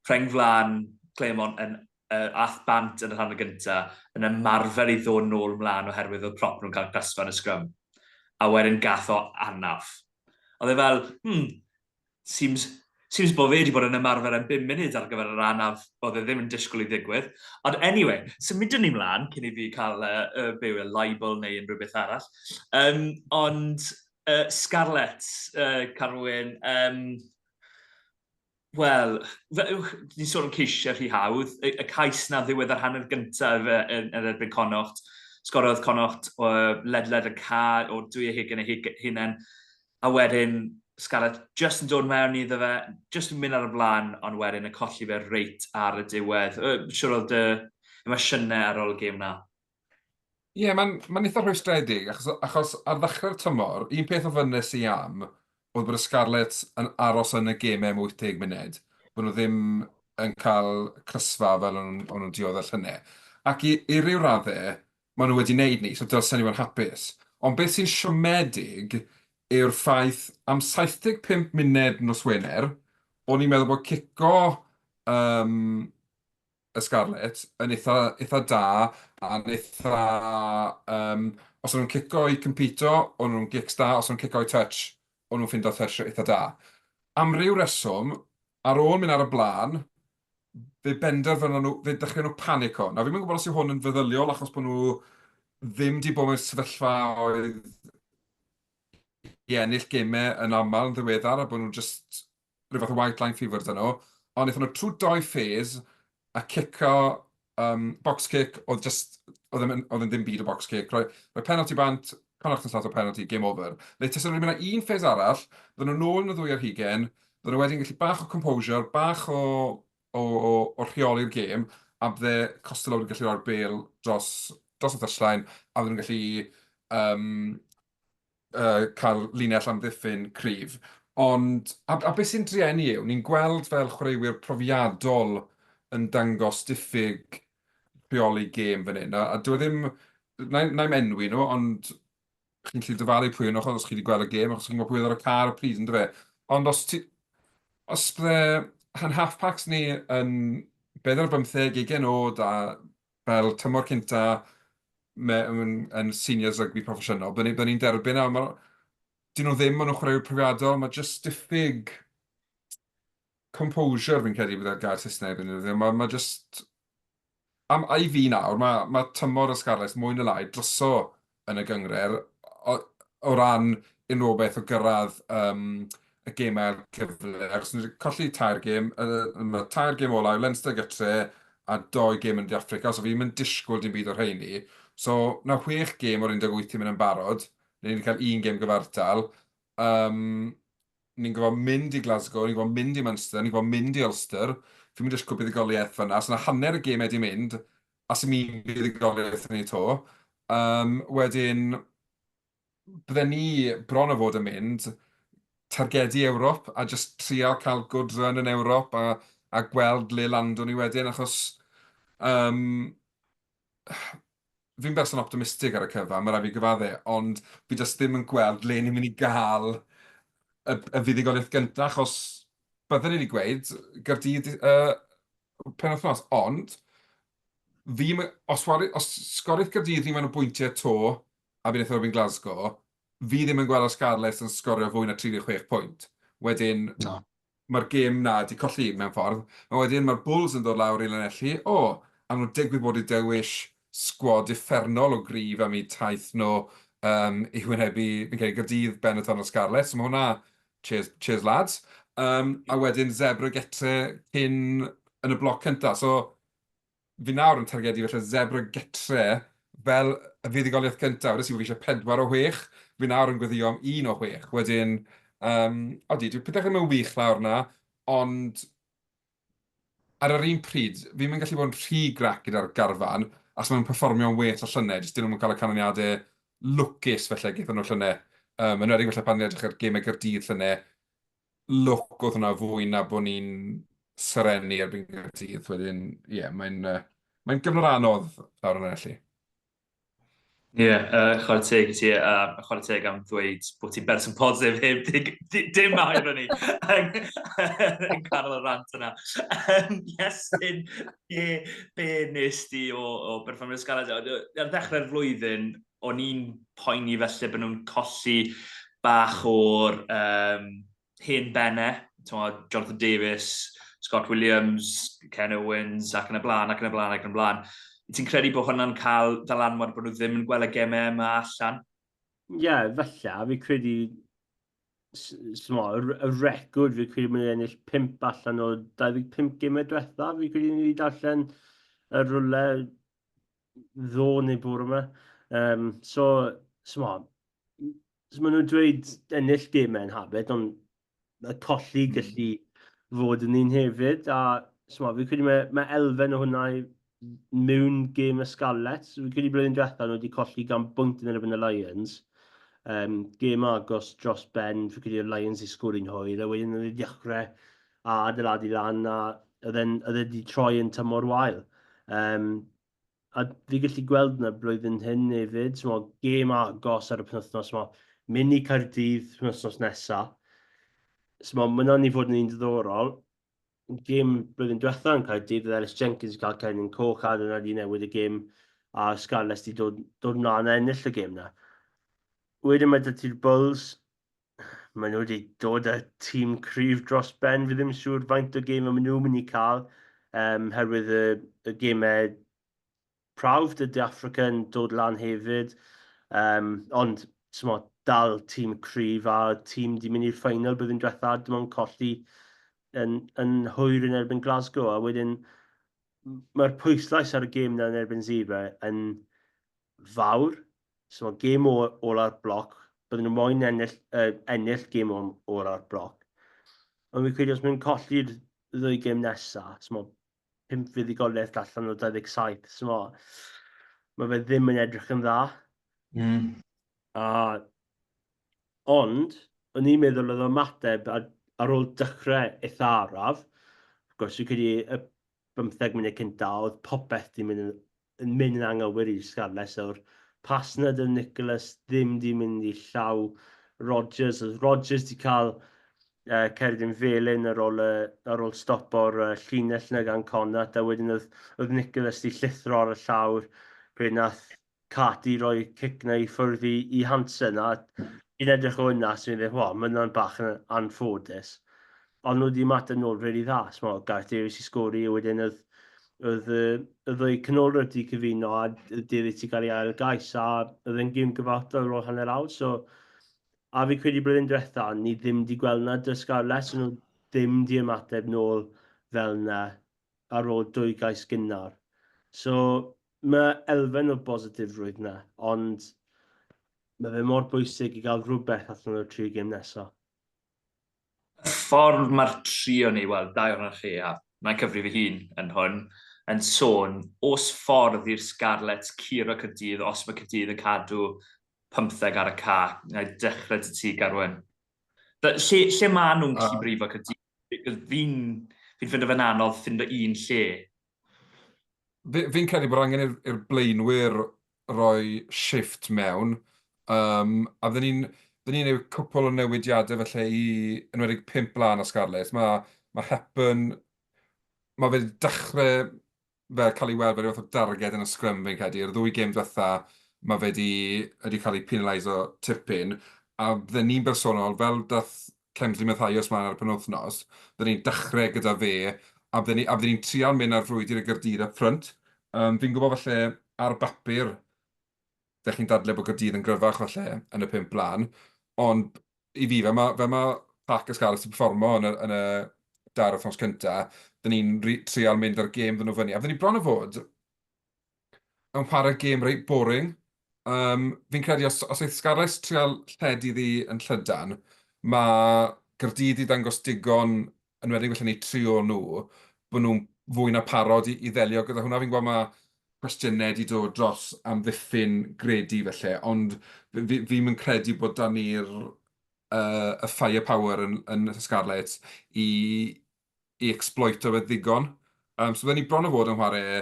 rheng flan Clermont yn ath bant yn y rhan y gyntaf yn ymarfer i ddod nôl mlaen oherwydd oedd prop nhw'n cael cysfa yn y sgrym. A wedyn gath o anaf. Oedd e fel, seems bod fe wedi bod yn ymarfer yn 5 munud ar gyfer yr anaf oedd e ddim yn disgwyl i ddigwydd. Ond anyway, symudwn ni mlaen cyn i fi cael byw y libel neu unrhyw beth arall. Ond Sgarlets, Carwyn, wel, ni'n sôn yn ceisio rhy hawdd. Y cais na ddiwedd ar hanner gyntaf yn erbyn Connacht. Sgorodd Connacht o ledled y ca o 2 yn ei hunain. A wedyn, Sgarlet just yn dod mewn iddo fe, just yn mynd ar y blaen, ond wedyn y colli fe reit ar y diwedd. Siwr oedd emosiynau ar ôl y gêm na. Ie, mae'n eitha rhwystredig, achos ar ddechrau'r tymor, un peth o fynes i am oedd bod y Sgarlets yn aros yn y gemau am 80 munud. Bod nhw ddim yn cael crysfa fel o'n nhw'n dioddau llynau. Ac i ryw raddau, maen nhw wedi wneud ni, so dylsen ni fod hapus. Ond beth sy'n siomedig yw'r ffaith am 75 munud nos Wener, o'n i'n meddwl bod cico y Sgarlets yn eitha da, a'n eitha... os o'n nhw'n cico i compito, o'n nhw'n gics da, os o'n nhw'n cico i touch, o'n nhw'n ffindo touch eitha da. Am ryw reswm, ar ôl mynd ar y blaen, fe dechrau nhw panico. Na, fi'n mynd gwybod os yw hwn yn feddyliol, achos bod nhw ddim di bod mewn sefyllfa oedd i ennill gemau yn aml yn ddiweddar, a bod nhw'n just rhywbeth o white line fever dyn nhw. Ond eithon nhw trwy 2 ffes, a cico, box kick, oedd yn ddim byd o box kick. Rhoi penalty bant, Connacht yn start o penalty, game over. Neu tysyn nhw'n mynd â un ffes arall, ddyn nhw'n nôl yn y 2 ar hugen, ddyn nhw wedyn gallu bach o composure, bach o rheoli'r gêm, a bydde Costello yn gallu roi'r bel dros y ddyllau, a bydden nhw'n gallu cael linell am ddiffyn cryf. Ond, a beth sy'n drueni yw, ni'n gweld fel chwaraewyr profiadol yn dangos diffyg rheoli gêm fan hyn. A dwi ddim, na'i'm enwi nhw, ond chi'n gallu dyfalu pwy yn ochr os chi wedi gweld y gêm, achos chi'n gwybod pwy oedd ar y car y pryd yn dyfe. Ond os bydde half-packs ni yn 40-50 oed a fel tymor cynta yn seniors rygbi proffesiynol, byddwn ni'n derbyn a dyn nhw ddim yn chwaraewyr profiadol, mae just diffyg composure fi'n credu byddai'r gair Saesneg. Mae just... A i fi nawr, mae tymor y Sgarlets mwy na lai dryso yn y gyngred o ran unrhyw beth o gyrraedd y gemau cyfle. Achos ni wedi colli tair gêm, mae tair gêm olau, Leinster gytre a 2 gêm yn De Affrica, so fi'n mynd disgwyl dim byd o'r rheini. So, na 6 gêm o'r 18 ti'n mynd yn barod, ni'n cael 1 gêm gyfartal. Ni'n gofod mynd i Glasgow, ni'n gofod mynd i Munster, ni'n gofod mynd i Ulster. Fi'n mynd disgwyl buddigoliaeth fyna, so na hanner y gêm wedi mynd, a sy'n mynd buddigoliaeth yn ei to. Wedyn, bydden ni bron o fod yn mynd, targedu Ewrop, a just trial cael good run yn Ewrop, a gweld le landwn ni wedyn, achos fi'n berson optimistig ar y cyfan, mae rai fi gyfadde, ond fi just ddim yn gweld le ni'n mynd i gael y fuddigoliaeth gyntaf, achos byddwn ni wedi gweud, Gaerdydd penwythnos, ond os sgorith Gaerdydd ni mewn o bwyntiau to a bydd eithaf yn Glasgow, fi ddim yn gweld o Sgarlets yn sgorio fwy na 36 pwynt. Wedyn, mae'r gêm na wedi colli mewn ffordd, a wedyn mae'r Bulls yn dod lawr i'n ennill. A nhw'n digwydd bod i dewis sgwad effernol o grif am eu taith nhw i wynebu, fi'n credu, Gaerdydd benwythnos o Sgarlets. So mae hwnna, cheers lads. A wedyn zebra getre cyn yn y bloc cyntaf. So, fi nawr yn targedu felly zebra getre fel y fuddigoliaeth cyntaf. Wnes i fod eisiau 4 o 6. Fi nawr yn gweddio am 1 o 6. Wedyn, dwi'n pethau mewn wych lawr na, ond ar yr un pryd, fi'n mynd gallu bod yn rhy grac gyda'r garfan, as maen nhw'n perfformio'n well o llynau, jyst dyn nhw'n cael y canlyniadau lwcus felly gyda nhw llynau. Yn wedi felly pan ni'n edrych ar gemau Gaerdydd llynau, lwc oedd hwnna fwy na bod ni'n serenu erbyn Gaerdydd. Wedyn, mae'n gyfnod anodd lawr yn ennill. Chwarae teg i ti, a chwarae teg am ddweud bod ti'n berson positif heb dim air o'n i yn cael y rant yna. Iestyn, be nes di o berfformio'r Sgarlets? Ar ddechrau'r flwyddyn, o'n i'n poeni felly bod nhw'n colli bach o'r hen bennau, Jonathan Davies, Scott Williams, Ken Owens, ac yn y blaen. Ti'n credu bod hwnna'n cael dylanwad bod nhw ddim yn gweld y gemau yma allan? Ie, falle. Fi credu y record fi credu mynd i ennill 5 allan o 25 gemau diwetha. Fi credu ni wedi darllen y rwle ddo neu bwr yma. Maen nhw'n dweud ennill gemau yn habit, ond y colli gallu fod yn un hefyd. A fi credu mae elfen o hwnna mewn gêm y Sgarlets. Fi credu blwyddyn diwetha nhw wedi colli gan bwynt yn erbyn y Lions. Gêm agos dros ben, fi credu y Lions i sgwrio'n hwyr, a wedyn nhw wedi dechrau a adeiladu lan, a oedd wedi troi yn tymor wael. A fi gallu gweld yna blwyddyn hyn hefyd, gêm agos ar y penwythnos, mynd i Chaerdydd penwythnos nesaf. Mae hwnna'n i fod yn un diddorol. Gêm blwyddyn diwetha yn Chaerdydd, oedd Ellis Jenkins i cael cennin coch a dyna di newid y gêm, a Sgarlets di dod mlaen a ennill y gêm na. Wedyn mae dyti'r Bulls, maen nhw wedi dod â tîm cryf dros ben, fi ddim yn siŵr faint o gêm maen nhw'n mynd i cael, herwydd y gemau prawf dy De Affrica yn dod lan hefyd, ond dal tîm cryf a tîm di mynd i'r ffeinal blwyddyn diwetha, dim ond colli yn hwyr yn erbyn Glasgow, a wedyn mae'r pwyslais ar y gêm na yn erbyn Zebra yn fawr. Mae gêm o'r bloc, byddwn nhw moyn ennill gêm o'r bloc. Ond fi'n credu os mae'n colli'r 2 gêm nesaf, 5 fuddugoliaeth allan o 27. So, mae fe ddim yn edrych yn dda. Ond, o'n i'n meddwl oedd ymateb ar ôl dechrau eitha araf. Of gwrs, dwi'n credu y 15 munud cynta, oedd popeth di mynd yn anghywir i'r Sgarlets. O'r pasnad o Nicholas ddim di mynd i llaw Rodgers. Oedd Rodgers di cael Chaerdydd yn felyn ar ôl stop o'r llinell na gan Connacht, a wedyn oedd Nicholas di llithro ar y llawr pryd nath Carty roi cic na i ffwrdd i Hansen, a i'n edrych o hynna, sy'n dweud, mae hwnna'n bach yn anffodus. Ond nhw wedi mateb nôl rili dda, Gareth Davies i sgori, a wedyn oedd y ddwy canolwr wedi cyfuno, a dydd i ti gael ei ail gais, a oedd e'n gym gyfartal ar ôl hanner awr, so a fi credu blwyddyn diwetha, ni ddim wedi gweld na dy Sgarlets, nhw ddim wedi ymateb nôl fel na ar ôl 2 gais gynnar. So, mae elfen o bositifrwydd na, ond mae fe mor bwysig i gael rhywbeth allan o'r 3 gêm nesaf. Y ffordd mae'r trio ni, wel, 2 o'r chi, a mae'n cyfri fi hun yn hwn, yn sôn, os ffordd i'r Sgarlets curo Caerdydd, os mae Caerdydd yn cadw 15 ar y ca, neu dechrau dy ti, Garwen. Lle mae nhw'n gallu brifo Caerdydd? Fi'n ffindo fe'n anodd ffindo un lle. Fi'n credu bod angen i'r blaenwyr roi shift mewn, a fydden ni'n neud cwpl o newidiadau felly i enwedig 5 blaen o Sgarlets. Mae Hepburn, mae fe dechrau fel cael ei weld fel rhywbeth o darged yn y sgrym fi'n credu. Yr 2 gêm diwetha, mae fe wedi cael ei penaliso tipyn, a fydden ni'n bersonol, fel dath Cemsli Matthias ma'n ar y penwythnos, fydden ni'n dechrau gyda fe, a fydden ni'n trial mynd ar frwydr y Gaerdydd up front. Fi'n gwybod falle ar bapur, ddech chi'n dadle bod Gaerdydd yn gryfach falle yn y 5 blaen, ond i fi, fe mae pac y Sgarlets yn performo yn y 2 wythnos cyntaf, fydden ni'n trial mynd ar gêm ddyn nhw fyny. A fydden ni bron o fod yn chwarae gêm reit boring. Fi'n credu os eith Sgarlets trial lledu ddi yn Llydan, mae Gaerdydd i dangos digon yn wedi felly ni trio nhw, bod nhw'n fwy na parod i ddelio gyda hwnna. Fi'n gwybod mae cwestiynau wedi dod dros amddiffyn gredu felly, ond fi'n mynd credu bod da ni'r y firepower yn Sgarlets i exploito fe ddigon. So fydden ni bron o fod yn chwarae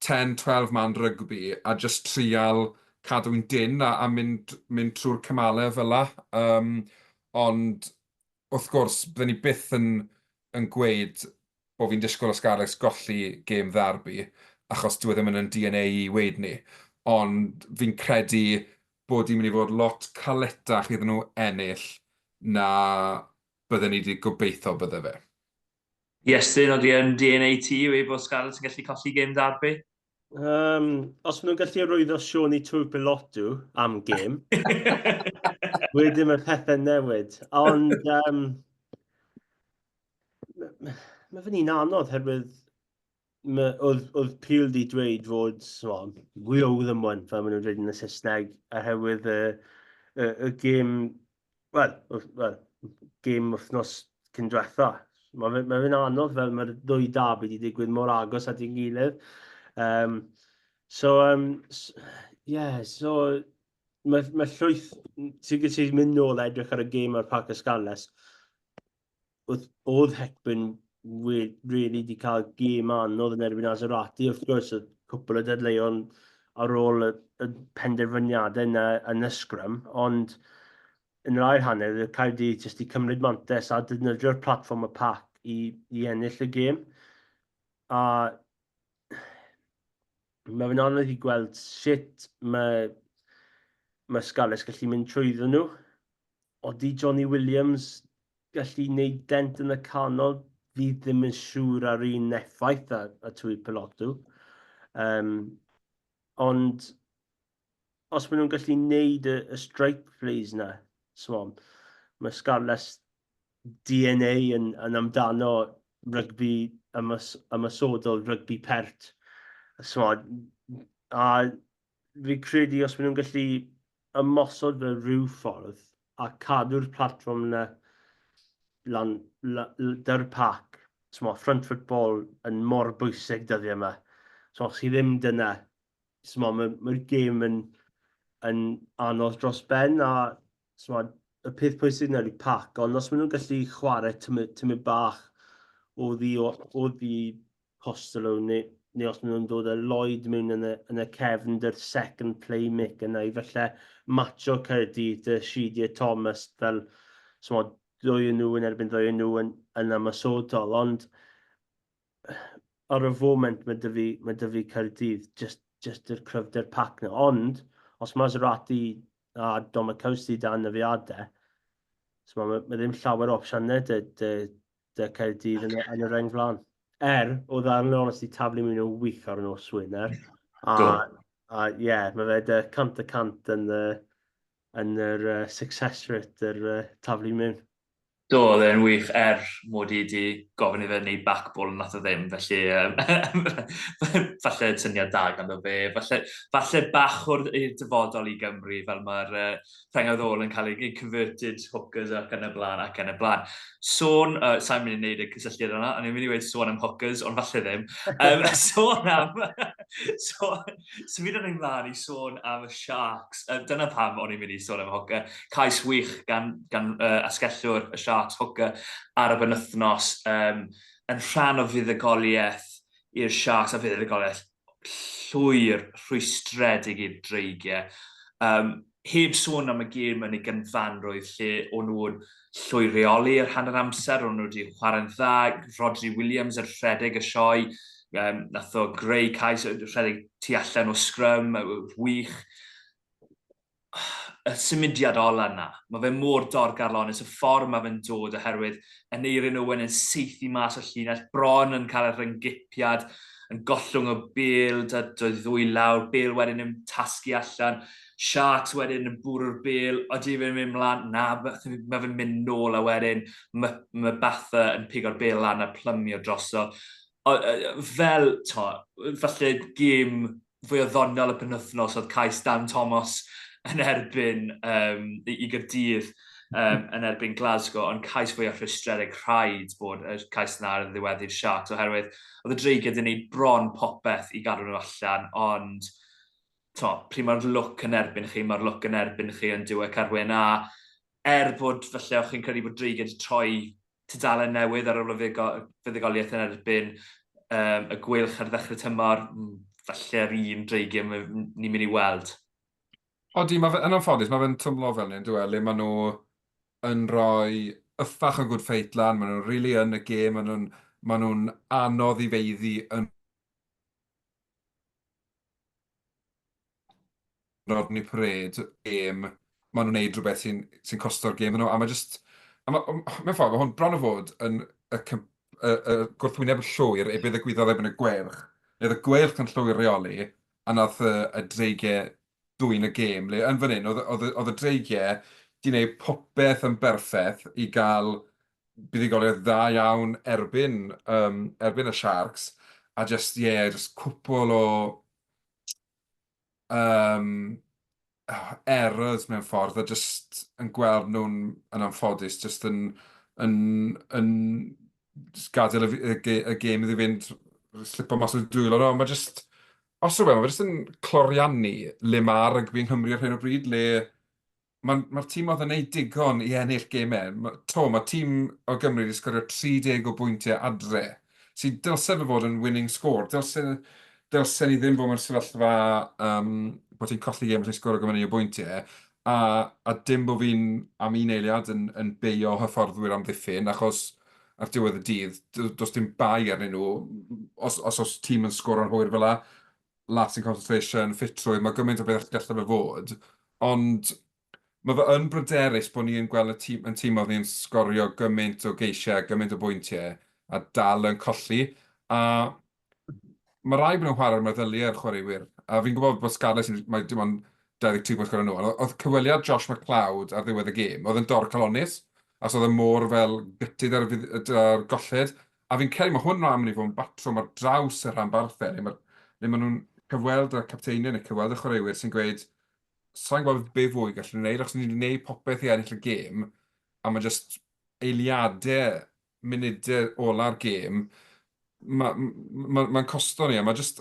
10-12 man rygbi a just trial cadw'n dyn a mynd trwy'r cymalau fel la. Ond wrth gwrs, bydden ni byth yn gweud bod fi'n disgwyl o Sgarlets golli gêm ddarbi, achos dwi ddim yn DNA i weid ni. Ond fi'n credu bod i'n mynd i fod lot caletach iddyn nhw ennill na bydden ni wedi gobeithio bydde fe. Iestyn, oedd yn DNA ti yw bod Sgarlets yn gallu colli gêm darbi? Os maen nhw'n gallu rwyddo Sioni trwy'r pilotw am gêm, wedyn mae pethau newid. Ond mae fy'n un anodd, herwydd oedd Peel di dweud fod we owe them one, fel maen nhw'n dweud yn y Saesneg, oherwydd y gêm, gêm wythnos cyn diwetha. Mae fe'n anodd fel mae'r 2 derby wedi digwydd mor agos at ei gilydd. So mae llwyth, ti'n gallu mynd nôl edrych ar y gêm ar Parc y Sgarlets. Oedd Hepburn really wedi cael gêm anodd yn erbyn Aserati, wrth gwrs, y cwpl o dadleuon ar ôl y penderfyniadau yn y sgrym, ond yn yr ail hanner, y Chaerdydd jyst i cymryd mantes a defnyddio'r platfform y pac i ennill y gêm. A mae fe'n anodd i gweld sut mae Sgarlets gallu mynd trwyddo nhw. Oeddi Johnny Williams gallu gwneud dent yn y canol, fi ddim yn siŵr ar un effaith a twy'r pilotw. Ond os maen nhw'n gallu gwneud y strike plays na, mae Sgarlets DNA yn amdano rygbi ymasodol, rygbi pert. A fi credu os maen nhw'n gallu ymosod fe rhyw ffordd a cadw'r platform na dy'r pac, front football yn mor bwysig dyddiau yma. So os chi ddim dyna, mae'r gêm yn anodd dros ben, a y peth pwysig yna yw pac, ond os maen nhw'n gallu chwarae tymau bach o ddi postolo, neu os maen nhw'n dod â Lloyd mewn yn y cefn dy'r second playmaker yna, i falle matcho Chaerdydd, y Shidia Thomas, fel dwy nhw yn erbyn ddwy nhw yn amasodol, ond ar y foment mae dy fi Chaerdydd, just yr cryfder pac na. Ond, os Maserati a Domacowski dan y fiadau, mae ddim llawer o opsiynau dy Chaerdydd yn y reng flan. Oedd ar yn onest i taflu mewn o wych ar nos Wener. A ie, mae fe dy cant y cant yn yr success rate, yr taflu mewn. Do, oedd e'n wych mod i wedi gofyn i fe wneud backball nath o ddim, felly falle syniad da ganddo fe. Falle bach o'r dyfodol i Gymru, fel mae'r rhengaddol yn cael ei converted hookers ac yn y blaen. Sa'n mynd i wneud y cysylltiad yna, ond i'n mynd i wedi sôn am hookers, ond falle ddim. So fydd yn ein mlaen i sôn am y Sharks. Dyna pam o'n i'n mynd i sôn am hooker. Cais wych gan asgellwr y Sharks hooker ar y benwythnos yn rhan o fuddugoliaeth i'r Sharks a fuddugoliaeth llwyr rhwystredig i'r Dreigiau. Heb sôn am y gêm yn ei gynfanrwydd lle o'n nhw'n llwy reoli ar hanner amser, o'n nhw wedi chwarae'n dda, Rodri Williams yr rhedeg y sioe, nath o greu cais rhedeg tu allan o scrum, wych. Y symudiad ola yna, mae fe mor dorgarlonus, y ffordd mae fe'n dod oherwydd Aneirin Owen yn seithi mas o llinell, bron yn cael y ryngipiad, yn gollwng o bêl, ddwy lawr, bêl wedyn yn tasgu allan, Sharks wedyn yn bwrw'r bêl, oeddi fe'n mynd mlaen, na, mae fe'n mynd nôl a wedyn, mae Batha yn pigo'r bêl lan a plymio droso. Fel, falle gêm fwy o ddoniol y penwythnos oedd cais Dan Thomas yn erbyn i Gaerdydd yn erbyn Glasgow, ond cais fwy o rhwystredig rhaid bod y cais yna yn ddiweddu'r Sharks, oherwydd oedd y Dreigiau wedi gwneud bron popeth i gadw nhw allan, ond pryd mae'r look yn erbyn chi, mae'r look yn erbyn chi yn diwedd Carwyn, a bod falle o'ch chi'n credu bod Dreigiau wedi troi tudalen newydd ar ôl y fuddugoliaeth yn erbyn y Gweilch ar ddechrau tymor, falle'r un Dreigiau ni'n mynd i weld. Odi, yn anffodus, mae fe'n tymlo fel ni'n dweud, le maen nhw yn rhoi yffach yn good fight lan, maen nhw'n really yn y gêm, maen nhw'n anodd i feiddi yn rodni pred gêm, maen nhw'n neud rhywbeth sy'n costo'r gêm nhw, a mae just, mewn ffordd, mae hwn bron o fod yn y gwrthwyneb llwyr e bydd y gwyddoedd ebyn y Gweilch. Nid y Gweilch yn llwyr reoli, a nath y Dreigiau dwy'n y gêm, le yn fan hyn, oedd y Dreigiau di wneud popeth yn berffaith i gael buddugoliaeth dda iawn erbyn y Sharks, a just cwpl o errors mewn ffordd, a just yn gweld nhw'n anffodus, just yn gadael y gêm iddi fynd, slipo mas o'r dwylo nhw, mae just, os yw'n mae jyst yn cloriannu le mae'r rygbi yng Nghymru ar hyn o bryd, le mae'r tîm oedd yn neud digon i ennill gemau. Mae tîm o Gymru wedi sgorio 30 o bwyntiau adre, sy'n dylse fe fod yn winning score. Dylse ni ddim fod mewn sefyllfa bod ti'n colli gem yn sgorio gymaint o bwyntiau, a dim bod fi'n am un eiliad yn beio hyfforddwyr am ddiffyn, achos ar diwedd y dydd, does dim bai arnyn nhw, os tîm yn sgoro'n hwyr fel la, lasting concentration, ffitrwydd, mae gymaint o beth gallai fe fod, ond mae fe yn bryderus bod ni'n gweld yn tîm oedd ni'n sgorio gymaint o geisiau, gymaint o bwyntiau, a dal yn colli, a mae rai bod nhw'n chwarae'r meddyliau'r chwaraewyr, a fi'n gwybod bod Sgarlets mae dim ond 23 pwynt sgorio nhw, oedd cyweliad Josh McLeod ar ddiwedd y gêm, oedd yn dor calonus, a oedd yn môr fel gytid ar golled, a fi'n credu mae hwn rhan mynd i fod yn batrwm ar draws y rhanbarthau, neu maen nhw'n cyfweld y capteiniau neu cyfweld y chwaraewyr sy'n gweud, sa'n gweld be fwy gallwn ni wneud, achos ni wedi gwneud popeth i ennill y gêm, a mae just eiliadau munudau ola'r gêm, mae'n costo ni, a mae just...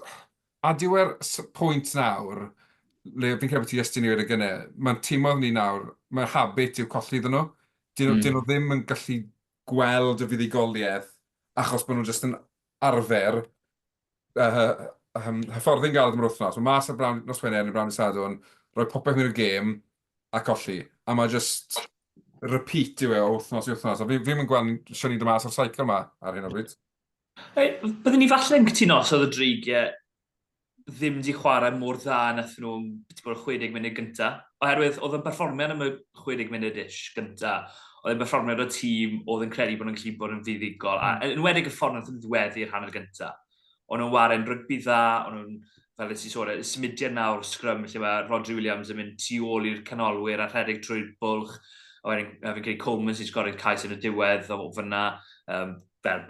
A diwer pwynt nawr, le fi'n credu ti ystyn i wedi gynnau, mae'n tîmodd ni nawr, mae'r habit yw colli ddyn nhw. Dyn nhw ddim yn gallu gweld y fuddigoliaeth, achos bod nhw'n just yn arfer hyfforddi'n galed am yr wythnos. Mae mas o'r nos Wener yn y Brawn y Sadwrn, rhoi popeth mewn i'r gêm a colli. A mae just repeat yw e o wythnos i wythnos. A fi'n mynd gweld sy'n ni'n dod mas o'r cycle yma ar hyn o bryd. Byddwn ni falle'n cytuno os oedd y Dreigiau ddim wedi chwarae mor dda nath nhw'n beth bod 60 munud gyntaf. Oherwydd, oedd yn perfformiad am y 60 munud ish gyntaf. Oedd yn perfformiad o tîm, oedd yn credu bod nhw'n gallu bod yn fuddigol. A yn wedig y ffordd nath nhw'n ddiweddu'r hanner gyntaf. Oedd nhw'n waren rygbi dda, oedd nhw'n, fel ydych chi'n sôn, symudiad nawr sgrym, lle mae Rodri Williams yn mynd tu ôl i'r canolwyr a rhedeg trwy'r bwlch. A wedyn, fi'n credu Coleman sy'n sgorio'r cais yn y diwedd o fyna, fel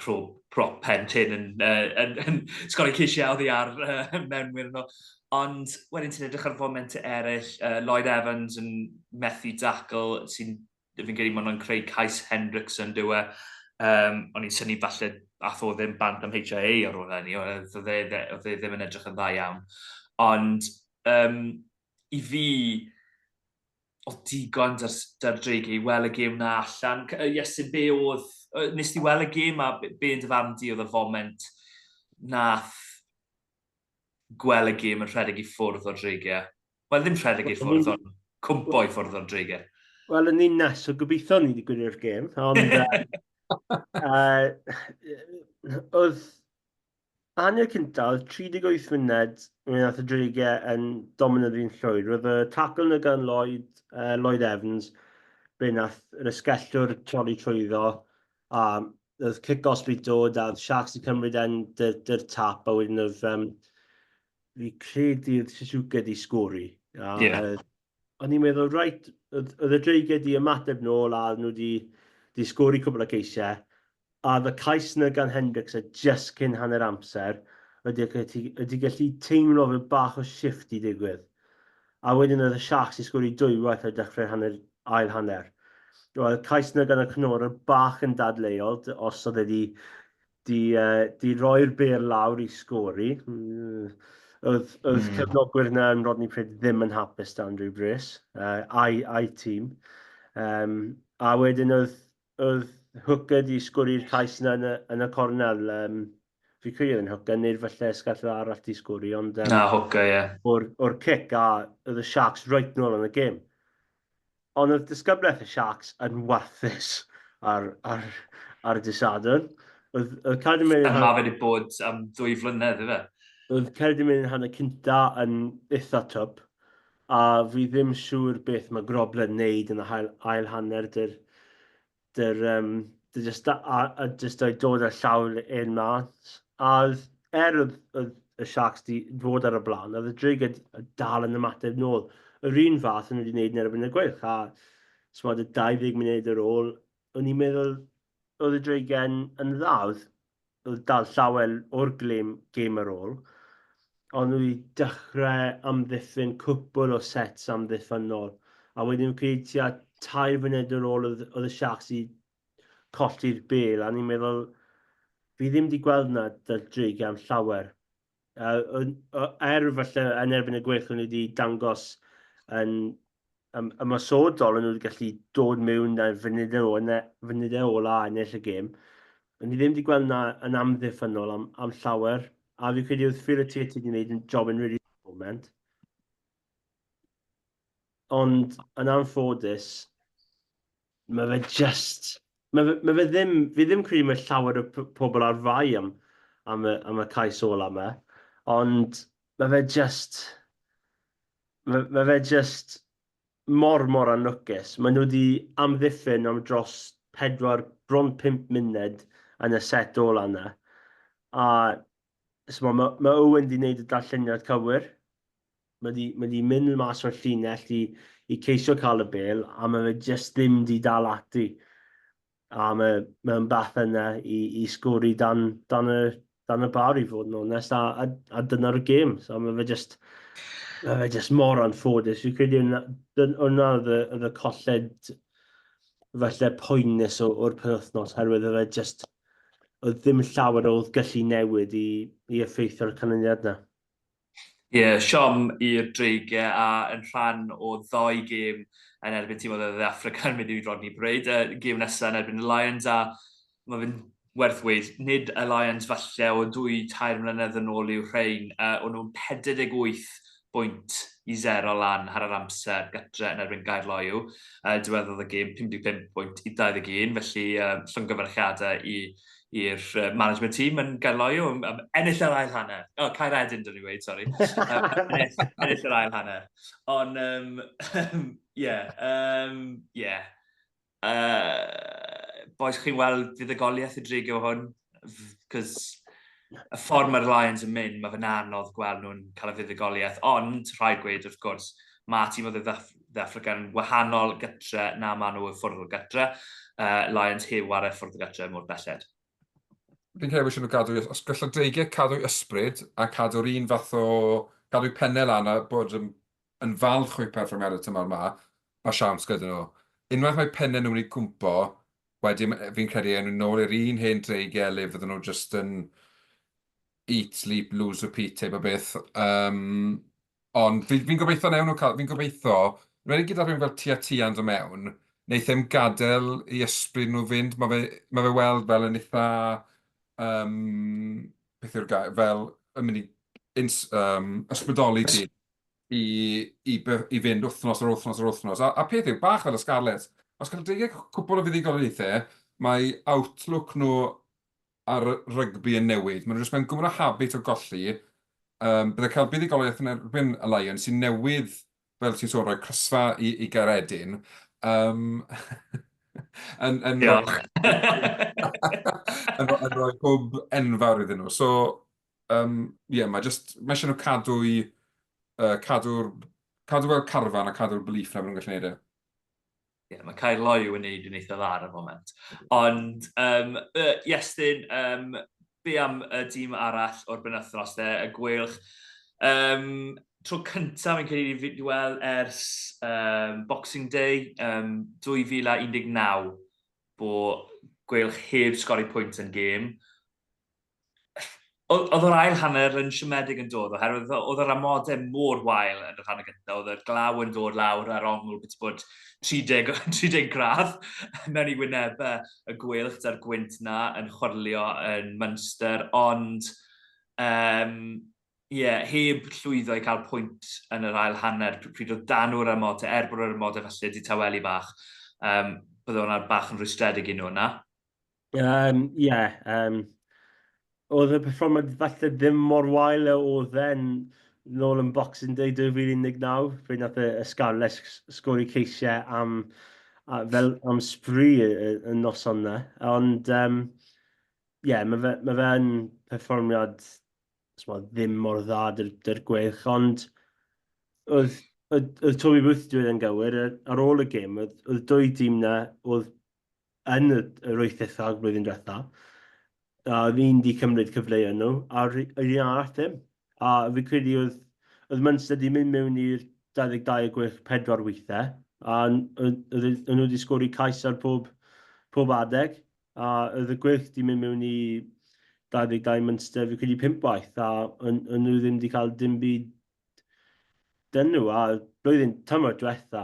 prop pen tin yn sgorau ceisiau oddi ar mewnwyr nhw. Ond wedyn ti'n edrych ar foment eraill, Lloyd Evans yn methu dacl, sy'n fi'n credu maen nhw'n creu cais Hendrickson diwe. O'n i'n syni falle ath o ddim bant am HIA ar ôl hynny, oedd e ddim yn edrych yn dda iawn. Ond i fi, o digon da'r Dreigiau i weld y gêm na allan. Iestyn, be oedd... Nes ti weld y gêm a be yn dyfarnu di oedd y foment nath gweld y gêm yn rhedeg i ffwrdd o'r Dreigiau? Wel, ddim rhedeg i ffwrdd, ond cwmpo i ffwrdd o'r Dreigiau. Wel, yn un nes o gobeithion ni wedi gwylio'r gêm, ond oedd hanner cyntaf, 38 munud, nath y Dreigiau yn dominant i'n llwyr. Roedd y tackle na gan Lloyd Evans, be nath yr ysgellwr troli trwyddo, a oedd kick-off wedi dod, a Sharks wedi cymryd dy'r tap, a wedyn oedd fi credu'r Suzuka wedi sgori. O'n i'n meddwl, reit, oedd y Dreigiau wedi ymateb nôl, a nhw wedi sgori cwbl o ceisiau, a oedd y cais na gan Hendricks just cyn hanner amser, wedi gallu teimlo fe bach o shift i digwydd. A wedyn oedd y Sharks i sgori dwywaith ar dechrau ail hanner. Oedd y cais na gan y cnor bach yn dadleuol, os oedd wedi rhoi'r bêl lawr i sgori. Oedd cefnogwyr na yn Rodney Pryd ddim yn hapus dan rhyw bres, a'i tîm. A wedyn oedd Hwca di sgori'r cais yna yn y cornel. Fi credu yn Hwca, nid falle sgallio arall di sgori, ond... Na, Hwca, ie. O'r cic, a oedd y Sharks right nôl yn y gêm. Ond oedd disgybleth y Sharks yn warthus ar y dysadwn. Oedd Chaerdydd mynd... Yn ma wedi bod am 2 flynedd, efe? Oedd Chaerdydd mynd yn hanner cynta yn eitha twp, a fi ddim siŵr beth mae Grobler yn neud yn y ail hanner just o'i dod ar llaw un mas. A oedd y Sharks di fod ar y blaen, oedd y Dreigiau dal yn ymateb nôl. Yr un fath yn wedi gwneud yn erbyn y Gweilch, a smod y 20 munud ar ôl, o'n i'n meddwl oedd y Dreigiau yn dda, oedd dal llawer o'r gêm ar ôl, ond nhw wedi dechrau amddiffyn cwpl o sets amddiffynol, a wedyn credu tua 2 munud ar ôl oedd y Sharks i colli'r bêl, a ni'n meddwl, fi ddim wedi gweld yna dy'r Dreigiau am llawer. Falle yn erbyn y Gweilch, o'n wedi dangos yn ymosodol, o'n wedi gallu dod mewn a funudau ola a ennill y gêm. O'n i ddim wedi gweld yna yn amddiffynol am llawer, a fi credu oedd Phil wedi gwneud yn job yn rili moment. Ond yn anffodus, mae fe just... Mae fe ddim... Fi ddim credu mae llawer o pobl ar fai am y cais ola yma, ond mae fe just... Mae fe just mor anwcus. Mae nhw wedi amddiffyn am dros 4, bron 5 munud yn y set ola yna. A mae Owen wedi gwneud y darlleniad cywir. Mae wedi mynd mas o'r llinell i ceisio cael y bêl, a mae fe just ddim wedi dal ati. A mae'n bath yna i sgori dan y bar i fod yn onest, a dyna'r gêm. So mae fe just mor anffodus. Fi'n credu hwnna oedd y colled falle poenus o'r penwythnos, herwydd oedd ddim llawer oedd gallu newid i effeithio'r canlyniad yna. Siom i'r Dreigiau a yn rhan o 2 gêm yn erbyn tîm oedd y Africa yn mynd i Rodney Parade. Gêm nesaf yn erbyn y Lions a mae fe'n werth weid, nid y Lions falle o 2-3 mlynedd yn ôl i'w rhain. O'n nhw'n 48 bwynt i 0 lan ar yr amser gytre yn erbyn Gaerloyw. Diweddodd y gêm 55 bwynt i 21, felly llongyfarchiadau i'r management team yn Gaerloyw, ennill yr ail hanner. Caeredin, dyn ni weid, sori. Ennill yr ail hanner. Ond, boes chi'n weld fuddugoliaeth y Dreigiau hwn, cos y ffordd mae'r Lions yn mynd, mae fe'n anodd gweld nhw'n cael y fuddugoliaeth, ond rhaid gweud, wrth gwrs, mae tîm oedd y Africa yn wahanol gytre na maen nhw y ffwrdd o gytre. Lions heb wario ffwrdd o gytre mor belled. Fi'n credu bod nhw gadw, os gallai Dreigiau cadw ysbryd a cadw'r un fath o, cadw pennau lan a bod yn falch o'i perfformiadau tymor yma, a siawns gyda nhw. Unwaith mae pennau nhw'n ei cwmpo, wedyn fi'n credu nhw'n nôl i'r un hen Dreigiau le fydden nhw just yn eat, sleep, lose, repeat, teip o beth. Ond fi'n gobeithio newn nhw cael, fi'n gobeithio, rhaid i gyda rhywun fel tia and o mewn, wneith e'n gadael i ysbryd nhw fynd. Mae fe weld fel yn eitha, beth yw'r gair, fel yn mynd i ysbrydoli ti i fynd wythnos ar wythnos. A peth yw, bach fel y Sgarlets, os cael Dreigiau cwbl o fuddugoliaethau, mae outlook nhw ar rygbi yn newid. Maen nhw'n jyst mewn gwmwn o habit o golli. Byddai cael buddugoliaeth yn erbyn y Lions sy'n newydd, fel ti'n sôn, rhoi crysfa i Gaeredin. Diolch. Yn rhoi hwb enfawr iddyn nhw. So, mae eisiau nhw cadw fel carfan a cadw'r belief na bod nhw'n gallu gwneud e. Mae Caerloyw yn neud yn eitha dda ar y moment. Ond, Iestyn, be am y dîm arall o'r benwythnos y Gweilch. Tro cyntaf fi'n credu fi weld ers Boxing Day 2019 bod Gweilch heb sgori pwynt yn gêm. Oedd yr ail hanner yn siomedig yn dod, oherwydd oedd yr amodau mor wael yn y hanner gyntaf. Oedd y glaw yn dod lawr ar ongl beth bod 30 gradd mewn i wynebau y Gweilch da'r gwynt na yn chwrlio yn Munster. Ond, heb llwyddo i cael pwynt yn yr ail hanner, pryd oedd danw'r amodau, bod yr amodau falle di taweli bach. Bydd hwnna bach yn rhwystredig i nhw yna. Oedd y perfformiad falle ddim mor wael oedd e'n nôl yn Boxing Day 2019, pryd nath y Sgarlets sgori ceisiau am spree y noson yna. Ond, mae fe'n perfformiad ddim mor dda dy'r Gweilch, ond oedd Toby Booth dweud yn gywir, ar ôl y gêm, oedd 2 tîm yna oedd yn y rhwystredig blwyddyn diwethaf, a oedd un di cymryd cyfleu nhw, a yr un arall ddim. A fi credu oedd Munster di mynd mewn i'r 22 Gweilch 4 weithiau, a oedd nhw wedi sgori cais ar pob adeg, a oedd y Gweilch di mynd mewn i 22 Munster, fi credu 5 waith, a nhw ddim wedi cael dim byd dyn nhw. A blwyddyn tymor diwetha,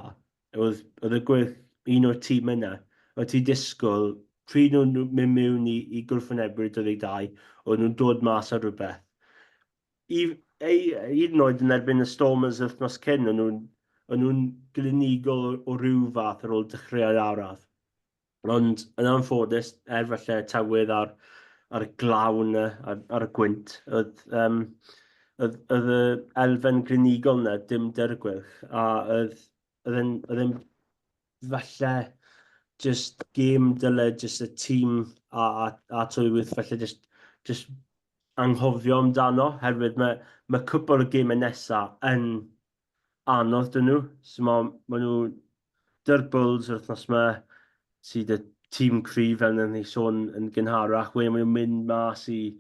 oedd y Gweilch un o'r tîm yna, oedd ti disgwyl pryd nhw'n mynd mewn i gwrthwynebu'r 22, oedd nhw'n dod mas ar rhywbeth. Hyd yn oed yn erbyn y Stormers wythnos cyn, oedd nhw'n glinigol o ryw fath ar ôl dechrau'r araf. Ond yn anffodus, falle tywydd ar y glaw yna, ar y gwynt, oedd y elfen glinigol yna dim dy'r Gweilch, a oedd e'n falle just game dyle just y tîm a Twywyth falle just anghofio amdano, herwydd mae cwpl o gemau nesaf yn anodd dyn nhw. So mae nhw dy'r Bulls wrth nos yma sydd y tîm cryf fel ni sôn yn gynharach. Wedyn maen nhw'n mynd mas i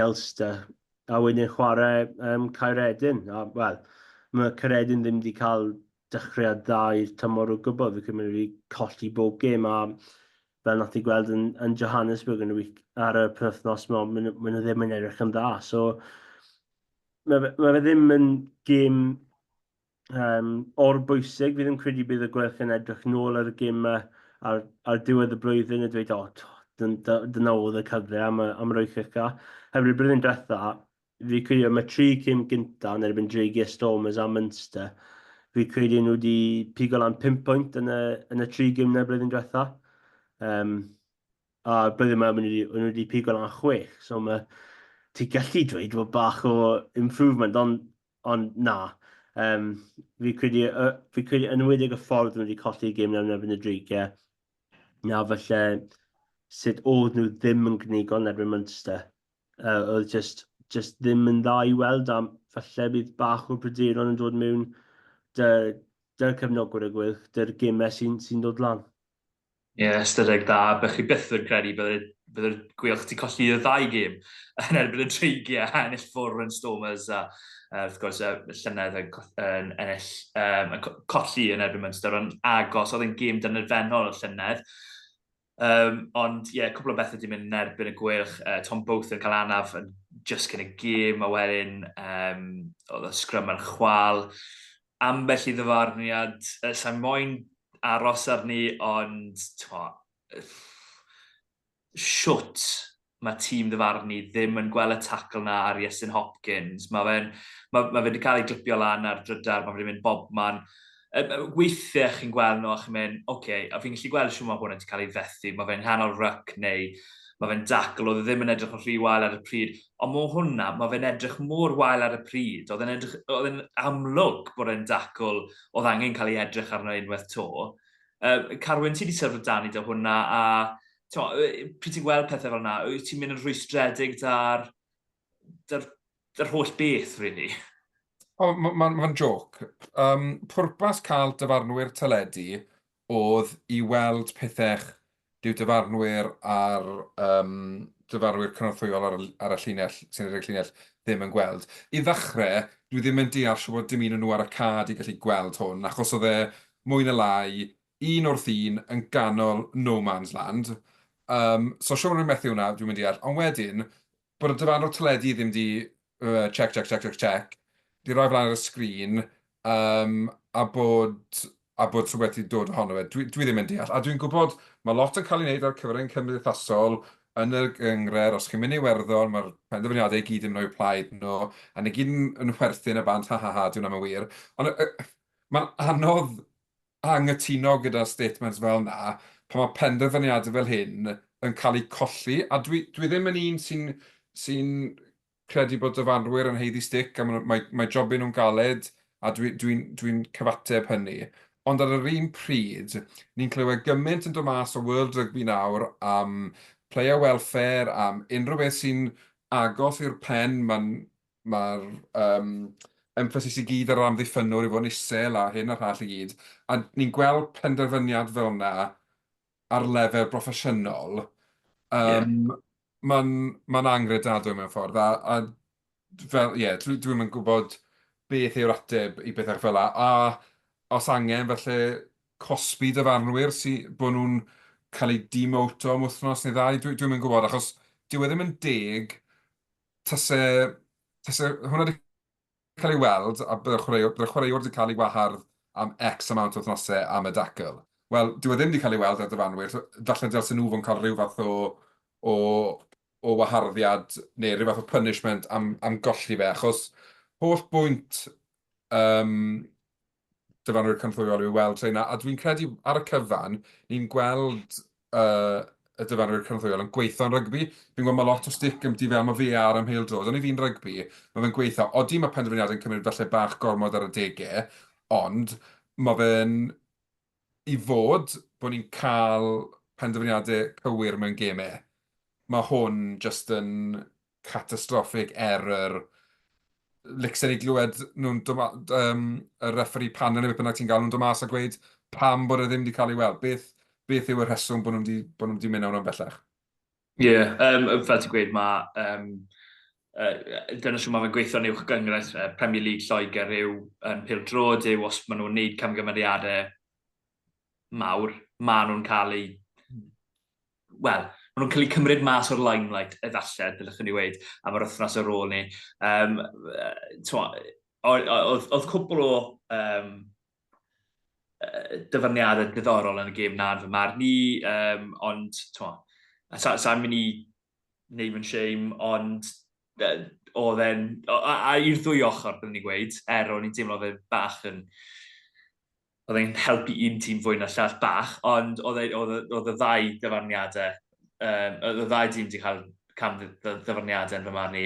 Ulster a wedyn chwarae Caeredin. Wel, mae Caeredin ddim wedi cael dechreuad dda i'r tymor o gwybod. Fi'n cymryd i colli bob gêm a fel nath i gweld yn Johannesburg ar y penwythnos yma, maen nhw ddim yn edrych yn dda. So mae fe ddim yn gêm o'r bwysig. Fi ddim credu bydd y Gweilch yn edrych nôl ar y gêm ar diwedd y blwyddyn a dweud, dyna oedd y cyfle am roi chica. Hefyd, blwyddyn diwetha, fi credu am y 3 gêm gynta yn erbyn Dreigiau, Stormers a Munster. Fi credu nhw wedi pigo lan 5 pwynt yn y 3 gêm na blwyddyn diwetha. A blwyddyn yma, nhw wedi pigo lan 6. So ti'n gallu dweud bod bach o improvement, ond na. Fi credu yn wedig y ffordd nhw wedi colli gêm na'n erbyn y Dreigiau. Na, falle sut oedd nhw ddim yn gnigo yn erbyn Munster. Oedd just ddim yn dda i weld, a falle bydd bach o pryderon yn dod mewn dy'r cefnogwyr y Gweilch, dy'r gemau sy'n dod lan. Ie, ystadeg da. Bych chi byth yn credu bydd y Gweilch ti colli y 2 gêm yn erbyn y Dreigiau a ennill fawr yn Stormers a wrth gwrs y llynedd yn ennill colli yn erbyn Munster, ond agos oedd yn gêm dynnerfennol y llynedd. Ond ie, cwbl o bethau wedi mynd yn erbyn y Gweilch. Tom Bowth yn cael anaf yn just cyn y gêm, a wedyn oedd y sgrym ar chwal. Ambell i ddyfarniad, sa'n moyn aros arni, ond siwt mae tîm ddyfarnu ddim yn gweld y tacl na ar Iestyn Hopkins. Mae fe wedi cael ei glipio lan ar drydar, mae fe wedi mynd bobman. Weithiau chi'n gweld nhw a chi'n mynd, a fi'n gallu gweld siw mae hwn wedi cael ei fethu. Mae fe'n hanol ryc neu mae fe'n dacl, oedd ddim yn edrych o rhy wael ar y pryd. Ond mae hwnna, mae fe'n edrych mor wael ar y pryd. Oedd e'n amlwg bod e'n dacl oedd angen cael ei edrych arno unwaith to. Carwyn, ti wedi sylw dan i dy hwnna, a pryd ti'n gweld pethau fel yna, wyt ti'n mynd yn rhwystredig da'r holl beth, really? Mae'n joc. Pwrpas cael dyfarnwyr teledu oedd i weld pethau dyw dyfarnwyr a'r dyfarnwyr cynorthwyol ar y llinell, sy'n edrych llinell, ddim yn gweld. I ddechrau, dwi ddim yn deall bod dim un o'n nhw ar y cad i gallu gweld hwn, achos oedd e mwy na lai, un wrth un yn ganol no man's land. So siwr yn methu hwnna, dwi'n mynd deall. Ond wedyn, bod y dyfarnwr teledu ddim di check, di roi flaen ar y sgrin, a bod rhywbeth i dod ohono fe. Dwi ddim yn deall. A dwi'n gwybod, mae lot yn cael ei wneud ar cyfrwng cymdeithasol yn y gyngred. Os chi'n mynd i Iwerddon, mae'r penderfyniadau i gyd yn rhoi plaid nhw, a ni gyd yn chwerthin y band, dwi'n am y wir. Ond mae'n anodd anghytuno gyda statements fel yna, pan mae penderfyniadau fel hyn yn cael eu colli, a dwi ddim yn un sy'n credu bod dyfarnwyr yn heiddi stick, a mae jobyn nhw'n galed, a dwi'n cyfateb hynny. Ond ar yr un pryd, ni'n clywed gymaint yn dod mas o World Rugby nawr am player welfare, am unrhyw beth sy'n agos i'r pen, mae'r emphasis i gyd ar amddiffynwr i fod yn isel a hyn a'r llall i gyd. A ni'n gweld penderfyniad fel yna ar lefel broffesiynol. Mae'n angredadwy mewn ffordd. Dwi'n yn gwybod beth yw'r ateb i bethau fel yna. A os angen, felly cosbi dyfarnwyr bod nhw'n cael ei demoto am wythnos neu ddau, dwi'n yn gwybod, achos dyw e ddim yn deg, hwnna wedi cael ei weld, a byddai'r chwaraewr wedi cael ei wahardd am X amount o wythnosau am y dacl. Wel, dyw e ddim wedi cael ei weld ar dyfarnwyr, falle dylsyn nhw fo'n cael rhyw fath o waharddiad neu rhyw fath o punishment am golli fe, achos holl bwynt dyfarnwyr cynthwyol i'w weld treina, a dwi'n credu ar y cyfan, ni'n gweld y dyfarnwyr cynthwyol yn gweithio'n rygbi. Fi'n gweld mae lot o stick yn fel mae VR am heil drod, ond i fi'n rygbi, mae fe'n gweithio. Odi mae penderfyniad yn cymryd falle bach gormod ar y degau, ond mae fe'n i fod bod ni'n cael penderfyniadau cywir mewn gemau. Mae hwn just yn catastrophic error. Licsen i glywed nhw'n y referee panel neu beth bynnag ti'n gael nhw'n dod mas a gweud pam bod e ddim wedi cael ei weld. Beth yw y rheswm bod nhw wedi mynd awr o'n bellach? Ie, fel ti'n gweud, mae dyna sy'n mae fe'n gweithio yn uwch gyngres Premier League Lloegr yw yn pildrod yw os maen nhw'n gwneud camgymeriadau mawr, maen nhw'n cael ei... Wel, maen nhw'n cael ei cymryd mas o'r limelight, efallai, dylech ni weid, am yr wythnos ar ôl ni. Oedd cwbl o dyfarniadau diddorol yn y gêm na yn fy marn ni, ond sa'n mynd i name and shame, ond oedd e'n... A i'r ddwy ochr, byddwn ni'n gweud, o'n i'n teimlo fe bach yn... Oedd e'n helpu un tîm fwy na llall bach, ond oedd y ddau dyfarniadau, oedd y ddau tîm wedi cael cam ddyfarniadau yn fy marn ni.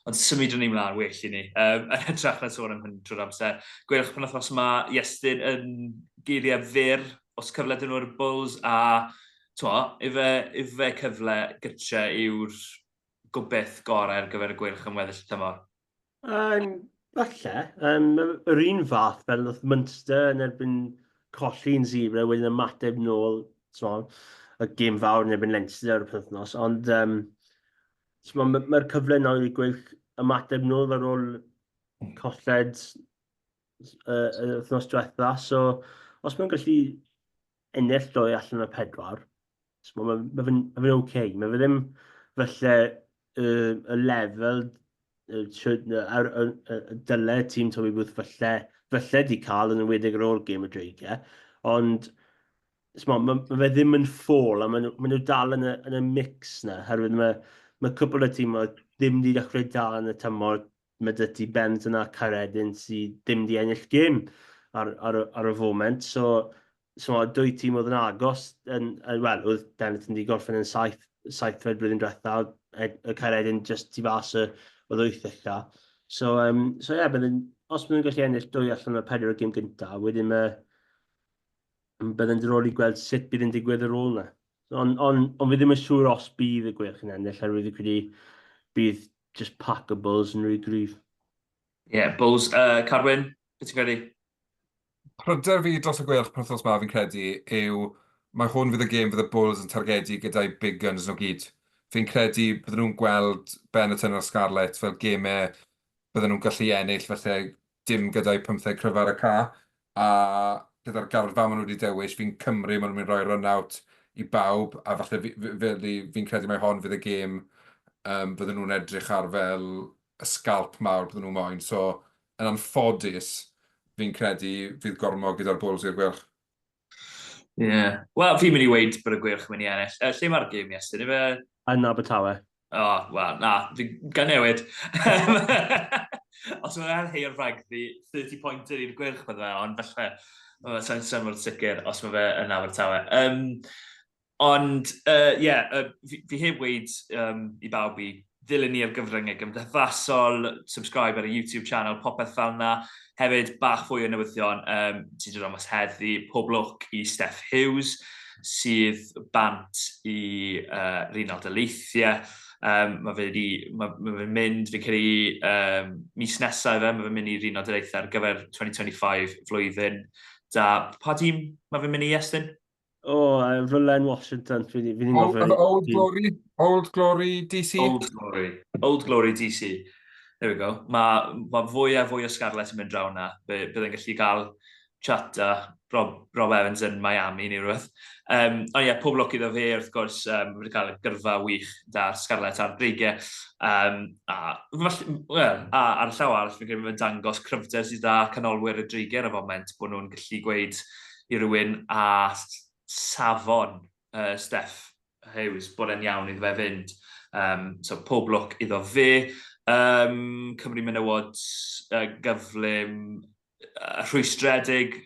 Ond symud o'n i mlaen well i ni. Yn hytrach na sôn am hyn trwy'r amser. Gweilch pan os mae Iestyn yn geiriau fyr os cyfle dyn nhw'r Bulls a ife cyfle gytre yw'r gobeith gorau ar gyfer y Gweilch yn weddill tymor? Falle. Yr un fath fel oedd Munster yn erbyn colli'n zebra wedyn ymateb nôl y gêm fawr yn erbyn Leinster ar y penwythnos. Ond mae'r cyfle nawr i Gweilch ymateb nôl ar ôl colled y wythnos diwetha. So, os mae'n gallu ennill 2 allan y 4, mae fe'n OK. Mae fe ddim falle y lefel dyle tîm Toby Booth falle di cael yn ymwedig ar ôl gêm y Dreigiau. Ond mae fe ddim yn ffôl, a maen nhw dal yn y mix na, herwydd mae cwbl y tîm ddim wedi dechrau da yn y tymor. Mae dy ti Bent yna Chaerdydd sydd ddim wedi ennill gêm ar y foment. So 2 tîm oedd yn agos, wel, oedd Bent yn di gorffen yn 7 blwyddyn diwetha, y Chaerdydd just tu fas y 8 ucha. So os maen nhw'n gallu ennill 2 allan y 4 o gêm gyntaf, wedyn byddai'n diddorol i gweld sut bydd yn digwydd ar ôl yna. Ond fi ddim yn siŵr os bydd y Gweilch yn ennill, herwydd y credu bydd just pack o Bulls yn rhy gryf. Bulls. Carwyn, beth ti'n credu? Pryder fi dros y Gweilch penwythnos ma fi'n credu yw mae hwn fydd y gêm fydd y Bulls yn targedu gyda'i big guns nhw gyd. Fi'n credu bydden nhw'n gweld Benetton o'r Sgarlets fel gemau bydden nhw'n gallu ennill, felly dim gyda'i 15 cryfar y ca. A gyda'r garfa maen nhw wedi dewis, fi'n cymru maen nhw'n rhoi run-out i bawb, a falle fi'n credu mai hon fydd y gêm bydden nhw'n edrych ar fel y scalp mawr bydden nhw'n moyn. So, yn anffodus, fi'n credu fydd gormod gyda'r Bulls i'r Gweilch. Wel, fi'n mynd i weid bod y Gweilch yn mynd i ennill. Lle mae'r gêm Iestyn? Yn Abertawe. Wel, na, fi'n gan newid. Os mae'n hei o'r Rygbi, 30 pointer i'r Gweilch bydde fe, ond falle, sa'n symud sicr os mae fe yn Abertawe. Ond, fi heb weid i bawb i ddilyn ni ar gyfryngau gymdeithasol, subscribe ar y YouTube channel, popeth fel yna. Hefyd, bach fwy o newyddion, ti'n dod am heddi, pob lwc i Steph Hughes, sydd bant i Rhinald Daleithiau. Mae fe'n mynd, fi'n credu mis nesaf mae fe'n mynd i Rhinald Daleithiau ar gyfer 2025 flwyddyn. Pa tîm mae fe'n mynd i Iestyn? Rhywlen Washington. Old Glory DC? Old Glory DC. There we go. Mae fwy a fwy o Sgarlets yn mynd draw na. Byddai'n gallu cael chat a Rob Evans yn Miami neu rhywbeth. Ond pob lwc iddo fe, wrth gwrs, wedi cael y gyrfa wych da'r Sgarlets a'r Dreigiau. Ar y llaw arall, fi'n credu fe'n dangos cryfder sydd da canolwyr y Dreigiau ar y foment, bod nhw'n gallu gweud i rywun a safon Steph Hughes bod e'n iawn iddo fe fynd. So pob lwc iddo fe. Cymru menywod gyflym rhwystredig,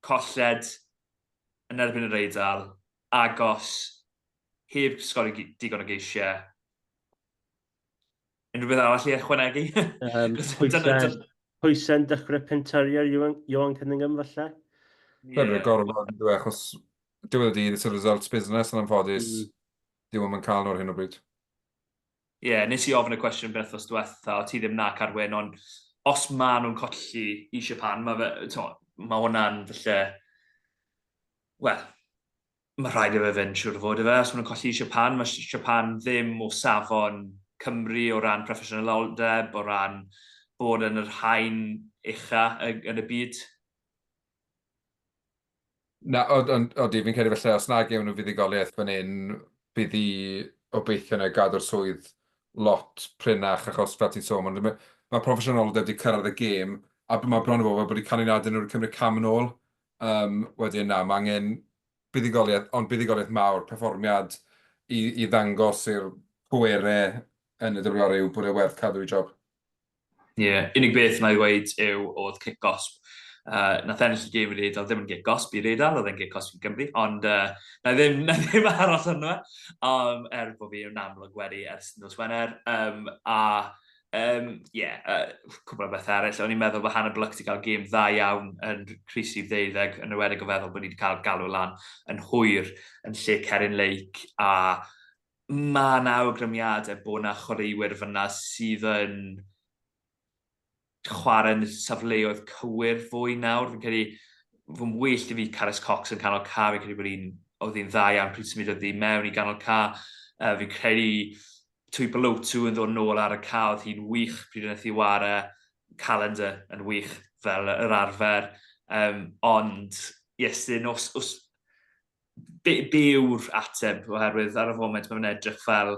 colled yn erbyn yr Eidal, agos, heb sgori digon o geisiau. Unrhyw beth arall i ychwanegu? Pwysau'n dechrau pentyriau Iwan Cunningham falle? Byddai'n gorfod yn dweud, achos diwedd y dydd, it's a results business yn anffodus, diwedd yn cael nhw'r hyn o bryd. Nes i ofyn y cwestiwn beth os diwetha, o ti ddim na Carwyn, ond os maen nhw'n colli i Japan, mae hwnna'n falle... Wel, mae rhaid i fe fynd siwr o fod i fe. Os maen nhw'n colli i Japan, mae Japan ddim o safon Cymru o ran proffesiynoldeb, o ran bod yn yr haen ucha yn y byd? Na, odi, fi'n credu felly, os nag yw'n nhw fuddugoliaeth fan hyn, bydd i obeithio na gadw'r swydd lot prynach, achos fel ti'n sôn, mae proffesiynoldeb wedi cyrraedd y gêm, a mae bron o bobl wedi canlyniadau nhw'n cymryd cam yn ôl. Wedyn na, mae angen buddugoliaeth, ond buddugoliaeth mawr, perfformiad i ddangos i'r pwerau yn y dyfrwr yw bod e werth cadw i job. Unig beth na i ddweud oedd kick-gosb. Nath ennill y gêm i Reidal ddim yn kick-gosb i Reidal, oedd e'n kick-gosb i Gymru, ond na ddim aros hwnnw, bod fi yn amlwg wedi ers nos Wener. Cwbl o beth eraill, o'n i'n meddwl bod Hannah Blyc wedi cael gêm dda iawn yn Crisi'r 12, yn ywedig o feddwl bod ni wedi cael galw lan yn hwyr yn lle Cerin Lake, a mae na awgrymiadau bod na chwaraewyr fyna sydd yn chwarae'n safleoedd cywir fwy nawr. Fi'n credu fy mwyllt i fi Caris Cox yn canol ca, fi'n credu bod oedd hi'n dda iawn pryd symudodd hi mewn i ganol ca. Fi'n credu Twy Belotu yn ddod nôl ar y ca, oedd hi'n wych pryd wnaeth hi ware, calendar yn wych fel yr arfer. Ond, Iestyn, be yw'r ateb oherwydd ar y foment mae'n edrych fel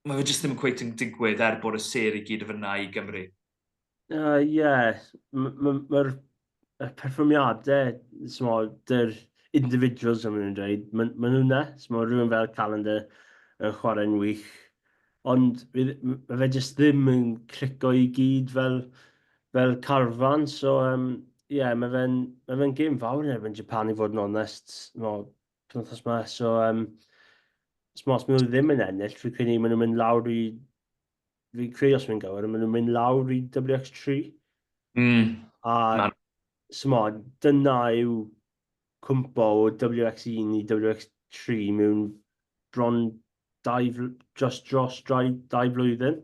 mae fe jyst ddim yn cweith yn digwydd bod y ser i gyd o fyna i Gymru. Mae'r perfformiadau, dy'r individuals yn mynd i'n dweud, maen nhw'n ne, mae rhywun fel calendar yn chwarae'n wych, ond mae fe jyst ddim yn clico i gyd fel carfan, so mae fe'n gêm fawr yn erbyn Japan i fod yn onest, penwthnos yma, so os maen nhw ddim yn ennill, fi'n credu maen nhw'n mynd lawr i, fi'n credu os mae'n gywir, maen nhw'n mynd lawr i WX3. Dyna yw cwmpo o WX1 i WX3 mewn bron dros 2 blwyddyn.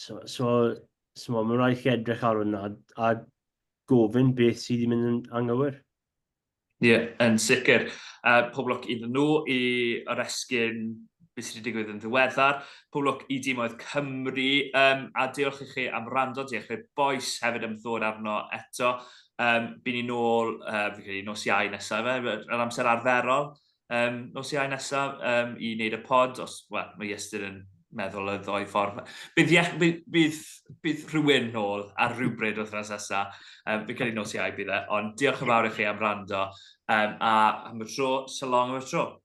So mae'n rhaid chi edrych ar hwnna a gofyn beth sydd wedi mynd yn anghywir. Yn sicr. Pob lwc iddyn nhw i'r esgyn beth sydd wedi digwydd yn ddiweddar. Pob lwc i dimoedd Cymru. A diolch i chi am rando, diolch i'r bois hefyd am ddod arno eto. Bydd ni nôl, fi'n credu, nos Iau nesaf, yn amser arferol. Nos Iau nesaf i wneud y pod, mae Iestyn yn meddwl y ddoi ffordd. Bydd rhywun nôl ar rhywbryd wythnos nesaf. Fi'n credu nos Iau bydd e, ond diolch yn fawr i chi am rando. A am y tro, so long am y tro.